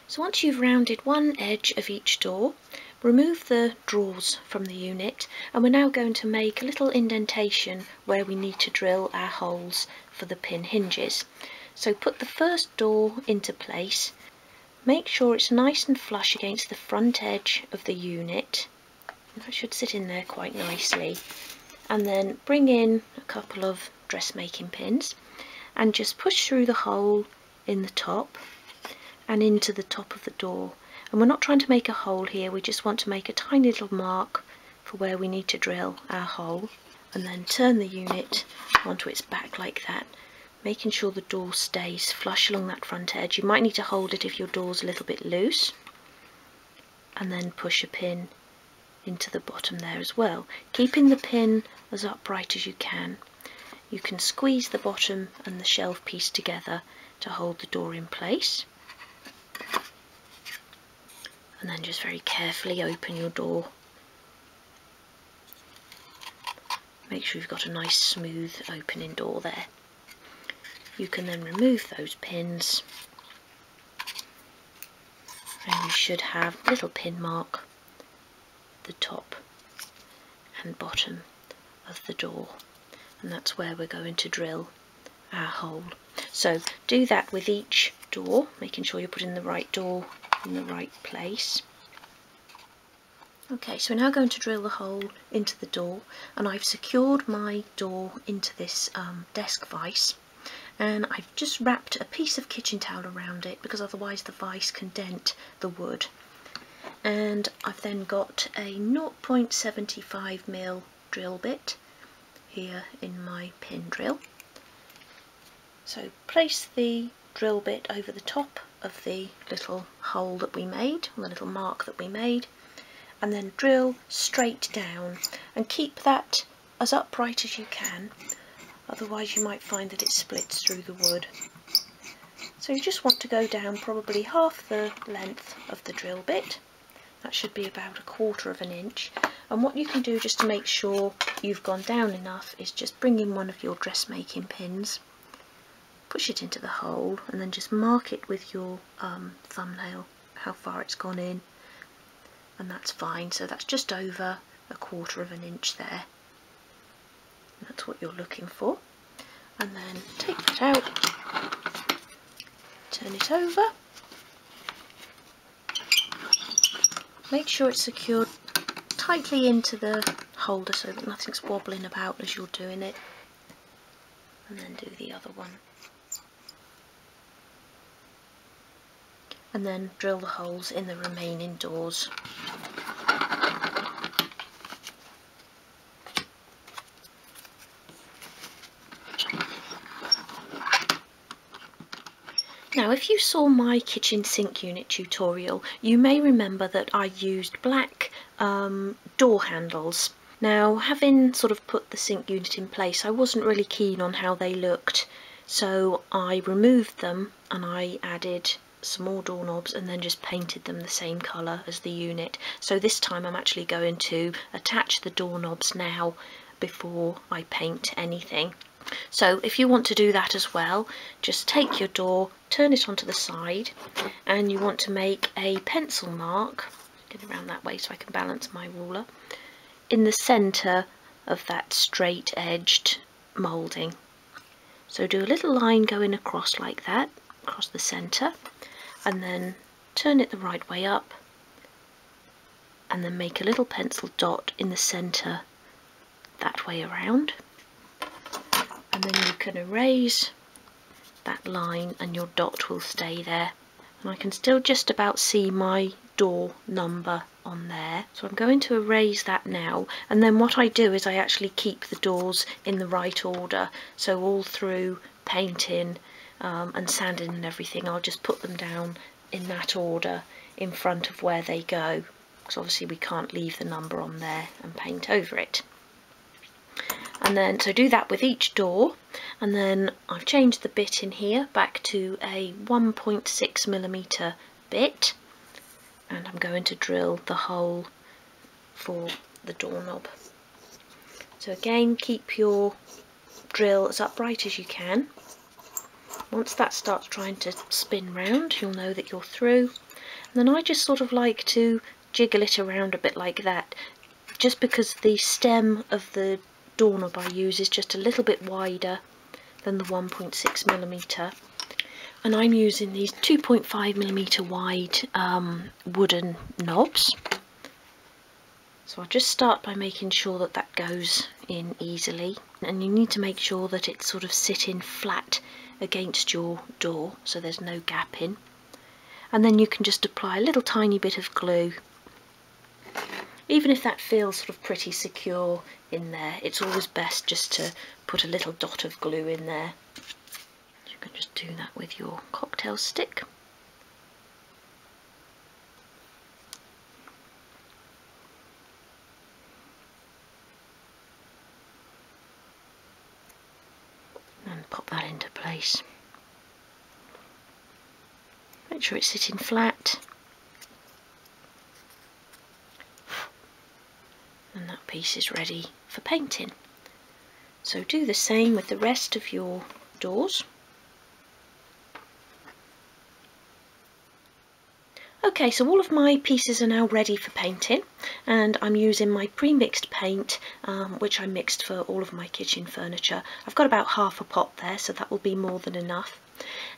So once you've rounded one edge of each door, remove the drawers from the unit, and we're now going to make a little indentation where we need to drill our holes for the pin hinges. So put the first door into place. Make sure it's nice and flush against the front edge of the unit. That should sit in there quite nicely. And then bring in a couple of dressmaking pins and just push through the hole in the top and into the top of the door. And we're not trying to make a hole here, we just want to make a tiny little mark for where we need to drill our hole. And then turn the unit onto its back like that, making sure the door stays flush along that front edge. You might need to hold it if your door's a little bit loose. And then push a pin into the bottom there as well, keeping the pin as upright as you can. You can squeeze the bottom and the shelf piece together to hold the door in place. And then just very carefully open your door. Make sure you've got a nice smooth opening door there. You can then remove those pins and you should have a little pin mark the top and bottom of the door, and that's where we're going to drill our hole. So do that with each door, making sure you're putting the right door in the right place. Okay, so we're now going to drill the hole into the door, and I've secured my door into this desk vise, and I've just wrapped a piece of kitchen towel around it because otherwise the vise can dent the wood. And I've then got a 0.75mm drill bit here in my pin drill. So place the drill bit over the top of the little hole that we made, or the little mark that we made, and then drill straight down, and keep that as upright as you can, otherwise you might find that it splits through the wood. So you just want to go down probably half the length of the drill bit. That should be about 1/4 of an inch, and what you can do just to make sure you've gone down enough is just bring in one of your dressmaking pins, push it into the hole, and then just mark it with your thumbnail how far it's gone in, and that's fine. So that's just over 1/4 of an inch there. That's what you're looking for. And then take that out, turn it over, make sure it's secured tightly into the holder so that nothing's wobbling about as you're doing it, and then do the other one. And then drill the holes in the remaining doors. Now, if you saw my kitchen sink unit tutorial, you may remember that I used black door handles. Now, having sort of put the sink unit in place, I wasn't really keen on how they looked, so I removed them and I added some more doorknobs and then just painted them the same colour as the unit. So this time I'm actually going to attach the doorknobs now before I paint anything. So if you want to do that as well, just take your door, turn it onto the side, and you want to make a pencil mark, get around that way so I can balance my ruler, in the centre of that straight edged moulding. So do a little line going across like that, across the centre, and then turn it the right way up, and then make a little pencil dot in the centre that way around. And then you can erase that line and your dot will stay there. And I can still just about see my door number on there. So I'm going to erase that now, and then what I do is I actually keep the doors in the right order. So all through painting and sanding and everything, I'll just put them down in that order in front of where they go, because obviously we can't leave the number on there and paint over it. And then, so do that with each door, and then I've changed the bit in here back to a 1.6mm bit, and I'm going to drill the hole for the doorknob. So again, keep your drill as upright as you can. Once that starts trying to spin round, you'll know that you're through. And then I just sort of like to jiggle it around a bit like that, just because the stem of the doorknob I use is just a little bit wider than the 1.6mm, and I'm using these 2.5mm wide wooden knobs. So I'll just start by making sure that that goes in easily, and you need to make sure that it's sort of sitting flat against your door so there's no gap in, and then you can just apply a little tiny bit of glue. Even if that feels sort of pretty secure in there, it's always best just to put a little dot of glue in there. You can just do that with your cocktail stick. And pop that into place. Make sure it's sitting flat. And that piece is ready for painting. So do the same with the rest of your doors. Okay, so all of my pieces are now ready for painting, and I'm using my pre-mixed paint, which I mixed for all of my kitchen furniture. I've got about half a pot there, so that will be more than enough.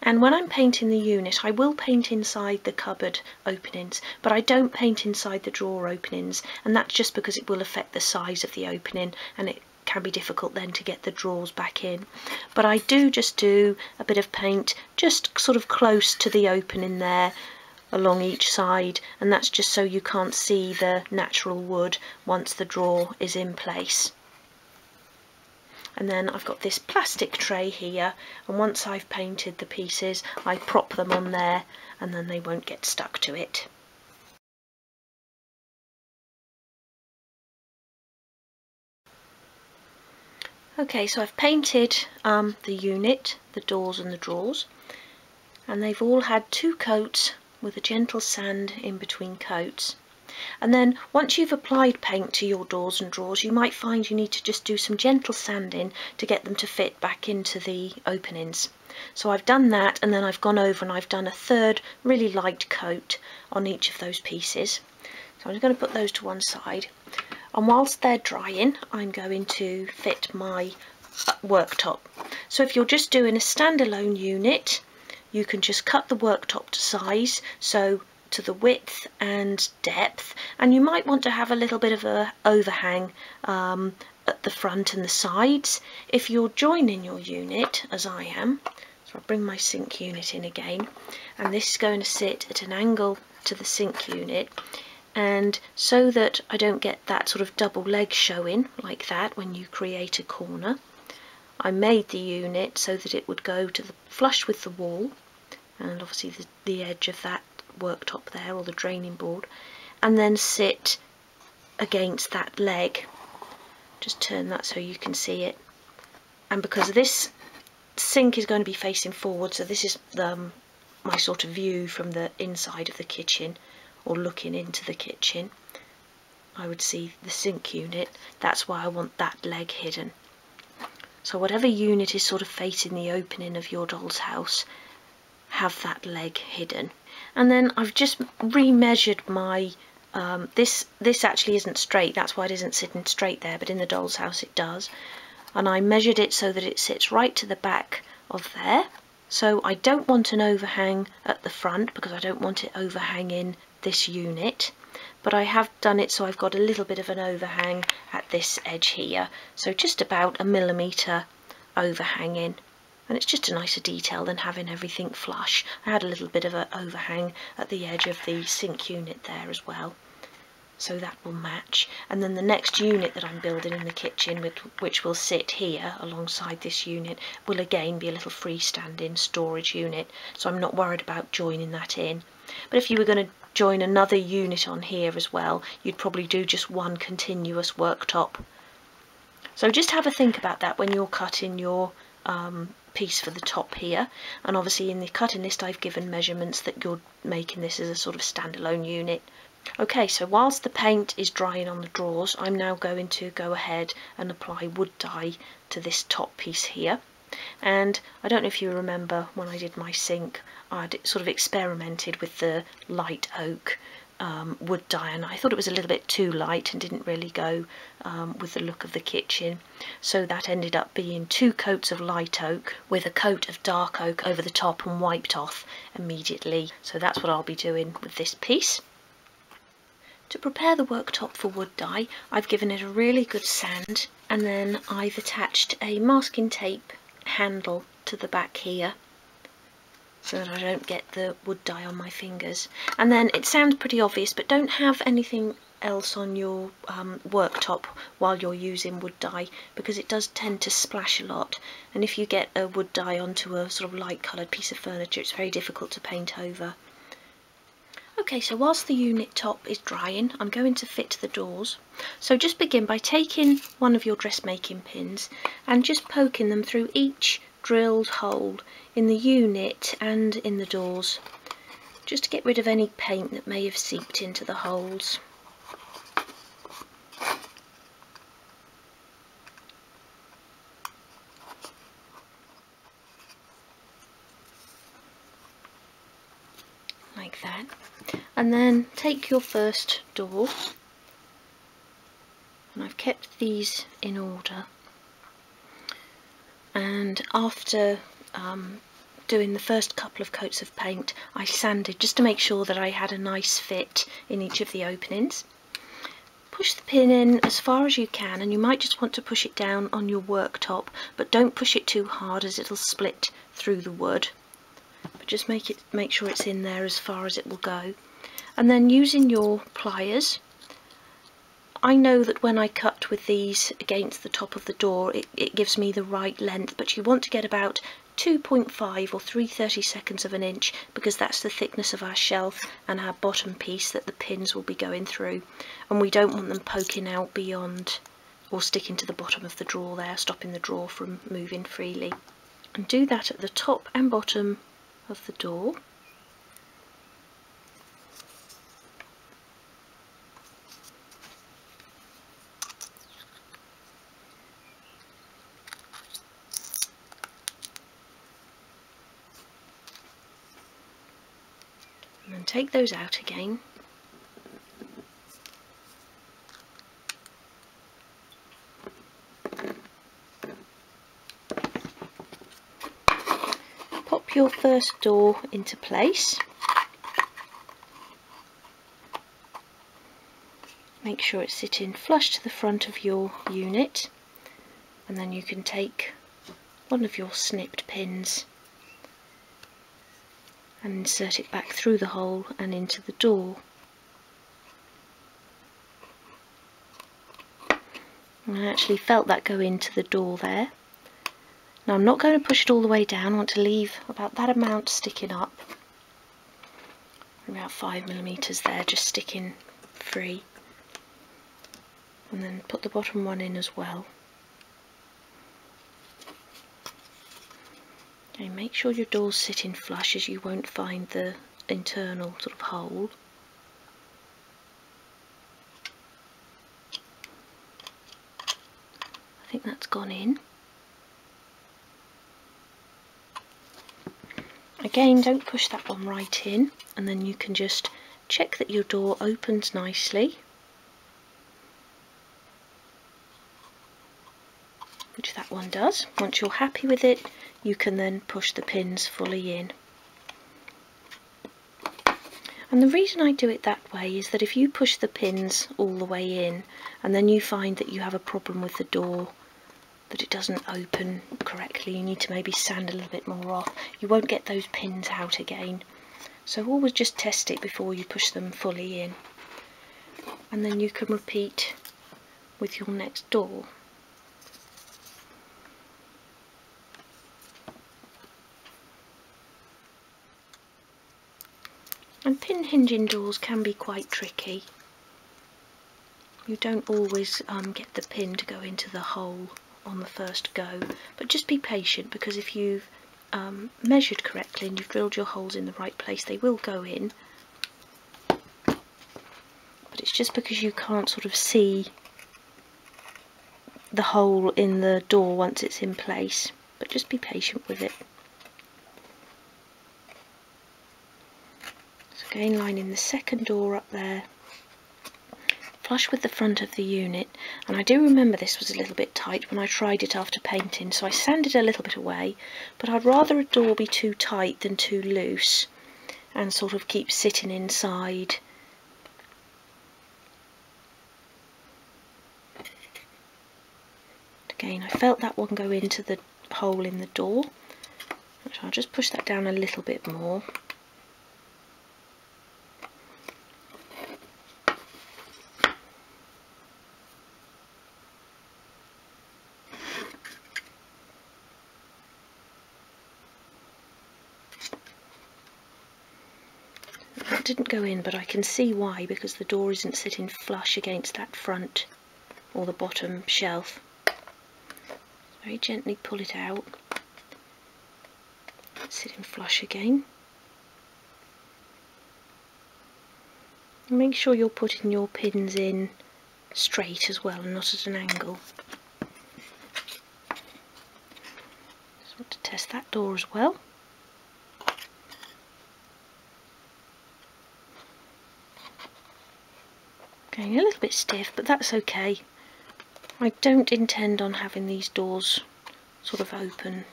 And when I'm painting the unit, I will paint inside the cupboard openings, but I don't paint inside the drawer openings, and that's just because it will affect the size of the opening, and it can be difficult then to get the drawers back in. But I do just do a bit of paint just sort of close to the opening there, along each side, and that's just so you can't see the natural wood once the drawer is in place. And then I've got this plastic tray here, and once I've painted the pieces I prop them on there and then they won't get stuck to it. Okay, so I've painted the unit, the doors and the drawers, and they've all had 2 coats with a gentle sand in between coats. And then once you've applied paint to your doors and drawers, you might find you need to just do some gentle sanding to get them to fit back into the openings. So I've done that, and then I've gone over and I've done a third really light coat on each of those pieces. So I'm just going to put those to one side, and whilst they're drying I'm going to fit my worktop. So if you're just doing a standalone unit, you can just cut the worktop to size, so to the width and depth, and you might want to have a little bit of a overhang at the front and the sides. If you're joining your unit, as I am, so I'll bring my sink unit in again, and this is going to sit at an angle to the sink unit, and so that I don't get that sort of double leg showing like that when you create a corner, I made the unit so that it would go to the flush with the wall, and obviously the edge of that worktop there, or the draining board, and then sit against that leg. Just turn that so you can see it. And because this sink is going to be facing forward, so this is my sort of view from the inside of the kitchen, or looking into the kitchen, I would see the sink unit. That's why I want that leg hidden. So whatever unit is sort of facing the opening of your doll's house, have that leg hidden. And then I've just remeasured my this actually isn't straight, that's why it isn't sitting straight there, but in the doll's house it does, and I measured it so that it sits right to the back of there. So I don't want an overhang at the front because I don't want it overhanging this unit, but I have done it so I've got a little bit of an overhang at this edge here, so just about 1 millimetre overhanging. And it's just a nicer detail than having everything flush. I had a little bit of an overhang at the edge of the sink unit there as well, so that will match. And then the next unit that I'm building in the kitchen, which will sit here alongside this unit, will again be a little freestanding storage unit, so I'm not worried about joining that in. But if you were going to join another unit on here as well, you'd probably do just one continuous worktop. So just have a think about that when you're cutting your piece for the top here, and obviously in the cutting list I've given measurements that you're making this as a sort of standalone unit. Okay, so whilst the paint is drying on the drawers, I'm now going to go ahead and apply wood dye to this top piece here. And I don't know if you remember when I did my sink, I'd sort of experimented with the light oak wood dye, and I thought it was a little bit too light and didn't really go with the look of the kitchen, so that ended up being 2 coats of light oak with a coat of dark oak over the top and wiped off immediately. So that's what I'll be doing with this piece. To prepare the worktop for wood dye, I've given it a really good sand, and then I've attached a masking tape handle to the back here so that I don't get the wood dye on my fingers. And then it sounds pretty obvious, but don't have anything else on your worktop while you're using wood dye, because it does tend to splash a lot, and if you get a wood dye onto a sort of light coloured piece of furniture, it's very difficult to paint over. Okay, so whilst the unit top is drying, I'm going to fit the doors. So just begin by taking one of your dressmaking pins and just poking them through each drilled hole in the unit and in the doors, just to get rid of any paint that may have seeped into the holes. Like like that. And then take your first door, and I've kept these in order, and after doing the first couple of coats of paint, I sanded just to make sure that I had a nice fit in each of the openings. Push the pin in as far as you can, and you might just want to push it down on your worktop, but don't push it too hard as it'll split through the wood. But just make sure it's in there as far as it will go. And then using your pliers, I know that when I cut with these against the top of the door it gives me the right length, but you want to get about 2.5 or 3/32 of an inch, because that's the thickness of our shelf and our bottom piece that the pins will be going through, and we don't want them poking out beyond or sticking to the bottom of the drawer there, stopping the drawer from moving freely. And do that at the top and bottom of the door. And then take those out again. Pop your first door into place. Make sure it's sitting flush to the front of your unit, and then you can take one of your snipped pins and insert it back through the hole and into the door. And I actually felt that go into the door there. Now I'm not going to push it all the way down, I want to leave about that amount sticking up. About 5mm there, just sticking free. And then put the bottom one in as well. Okay, make sure your door's sitting flush, as you won't find the internal sort of hole. I think that's gone in. Again, don't push that one right in, and then you can just check that your door opens nicely, which that one does. Once you're happy with it, you can then push the pins fully in. And the reason I do it that way is that if you push the pins all the way in and then you find that you have a problem with the door, that it doesn't open correctly, you need to maybe sand a little bit more off, you won't get those pins out again. So always just test it before you push them fully in, and then you can repeat with your next door. And pin hinging doors can be quite tricky. You don't always get the pin to go into the hole on the first go, but just be patient, because if you've measured correctly and you've drilled your holes in the right place, they will go in. But it's just because you can't sort of see the hole in the door once it's in place, but just be patient with it. So again, lining the second door up there, flush with the front of the unit, and I do remember this was a little bit tight when I tried it after painting, so I sanded a little bit away, but I'd rather a door be too tight than too loose and sort of keep sitting inside. Again, I felt that one go into the hole in the door, so I'll just push that down a little bit more. That didn't go in, but I can see why, because the door isn't sitting flush against that front or the bottom shelf. Very gently pull it out, sitting flush again. And make sure you're putting your pins in straight as well and not at an angle. Just want to test that door as well. Getting a little bit stiff, but that's okay. I don't intend on having these doors sort of open.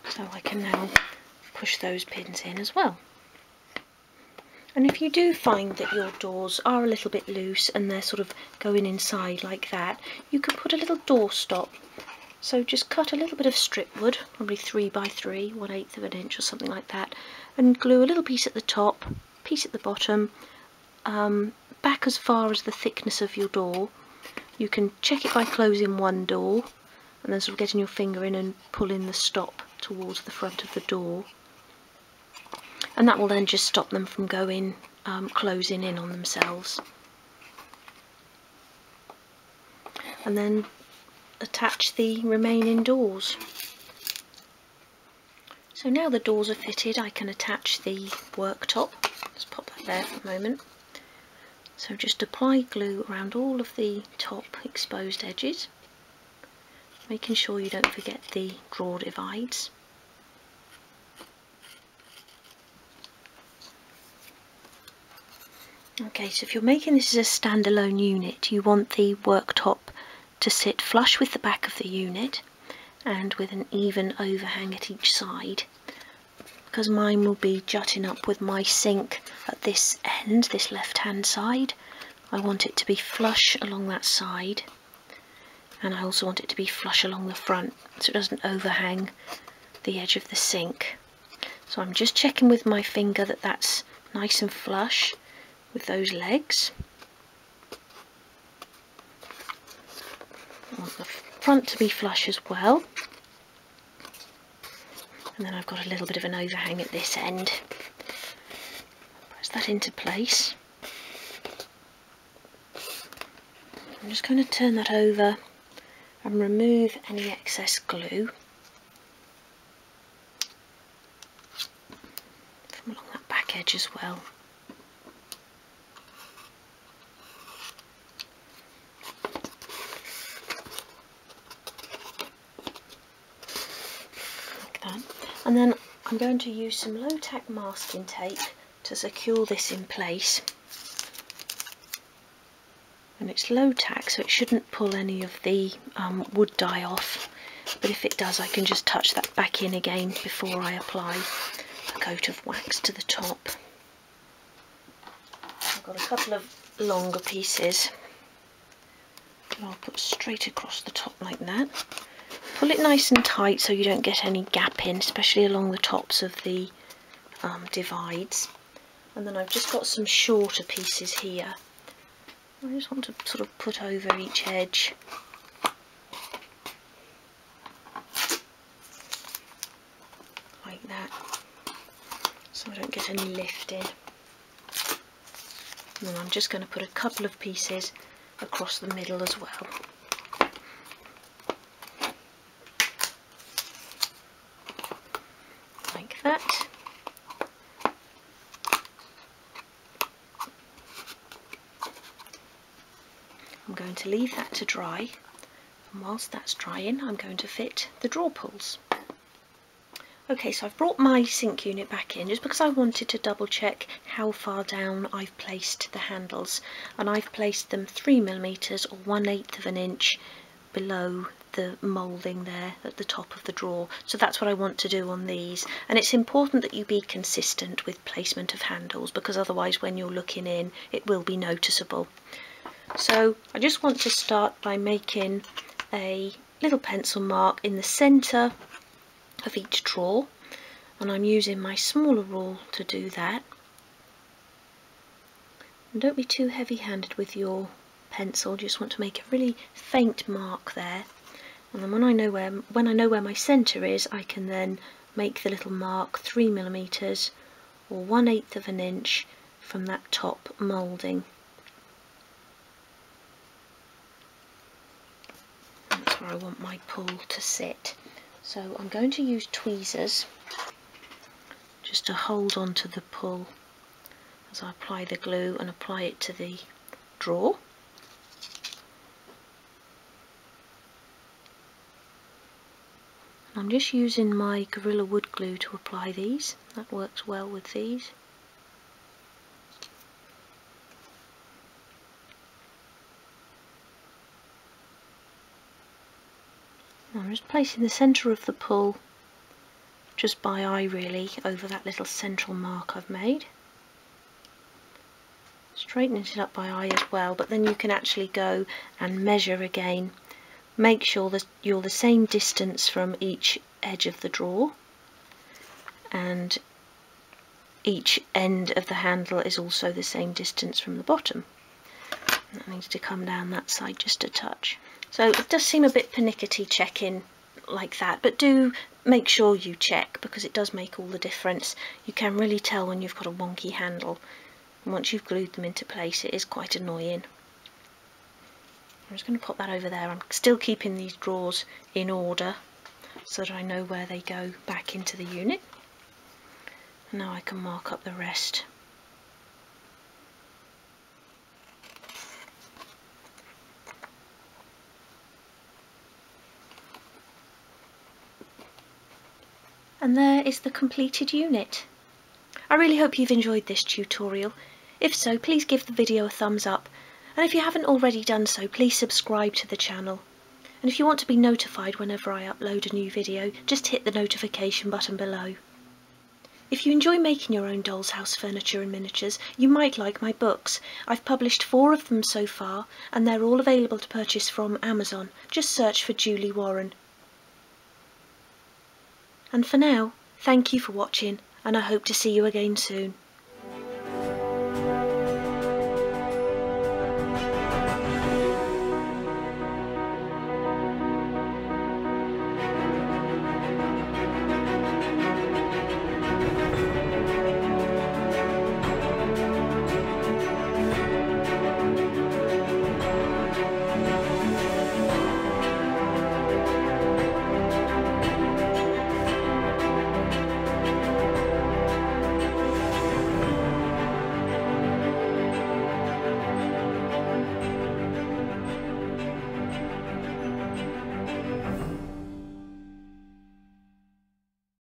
So I can now push those pins in as well. And if you do find that your doors are a little bit loose and they're sort of going inside like that, you can put a little doorstop. So just cut a little bit of strip wood, probably 3 by 3, 1/8 of an inch or something like that, and glue a little piece at the top, piece at the bottom, back as far as the thickness of your door. You can check it by closing one door and then sort of getting your finger in and pulling the stop towards the front of the door. And that will then just stop them from going, closing in on themselves. And then attach the remaining doors. So now the doors are fitted, I can attach the worktop. Let's pop that there for a moment. So just apply glue around all of the top exposed edges, making sure you don't forget the drawer divides. Okay, so if you're making this as a standalone unit, you want the worktop to sit flush with the back of the unit and with an even overhang at each side. Because mine will be jutting up with my sink at this end, this left hand side, I want it to be flush along that side, and I also want it to be flush along the front so it doesn't overhang the edge of the sink. So I'm just checking with my finger that that's nice and flush with those legs. I want the front to be flush as well. And then I've got a little bit of an overhang at this end. Press that into place. I'm just going to turn that over and remove any excess glue from along that back edge as well. And then I'm going to use some low tack masking tape to secure this in place. And it's low tack, so it shouldn't pull any of the wood dye off, but if it does I can just touch that back in again before I apply a coat of wax to the top. I've got a couple of longer pieces that I'll put straight across the top like that. Pull it nice and tight so you don't get any gapping, especially along the tops of the divides. And then I've just got some shorter pieces here. I just want to sort of put over each edge. Like that. So I don't get any lifting. And then I'm just going to put a couple of pieces across the middle as well. That. I'm going to leave that to dry, and whilst that's drying I'm going to fit the drawer pulls. Okay, so I've brought my sink unit back in just because I wanted to double check how far down I've placed the handles, and I've placed them 3mm or 1/8 of an inch below the moulding there at the top of the drawer. So that's what I want to do on these, and it's important that you be consistent with placement of handles because otherwise when you're looking in it will be noticeable. So I just want to start by making a little pencil mark in the centre of each drawer, and I'm using my smaller rule to do that. And don't be too heavy-handed with your pencil, just want to make a really faint mark there, and then when I know where my centre is I can then make the little mark 3mm or 1/8 of an inch from that top moulding. That's where I want my pull to sit. So I'm going to use tweezers just to hold on to the pull as I apply the glue and apply it to the drawer. I'm just using my Gorilla Wood glue to apply these. That works well with these. I'm just placing the centre of the pull just by eye really over that little central mark I've made. Straightening it up by eye as well, but then you can actually go and measure again. Make sure that you're the same distance from each edge of the drawer, and each end of the handle is also the same distance from the bottom. That needs to come down that side just a touch. So it does seem a bit pernickety checking like that, but do make sure you check, because it does make all the difference. You can really tell when you've got a wonky handle, and once you've glued them into place it is quite annoying. I'm just going to pop that over there. I'm still keeping these drawers in order so that I know where they go back into the unit. Now I can mark up the rest. And there is the completed unit. I really hope you've enjoyed this tutorial. If so, please give the video a thumbs up, and if you haven't already done so, please subscribe to the channel. And if you want to be notified whenever I upload a new video, just hit the notification button below. If you enjoy making your own doll's house furniture and miniatures, you might like my books. I've published 4 of them so far, and they're all available to purchase from Amazon. Just search for Julie Warren. And for now, thank you for watching, and I hope to see you again soon.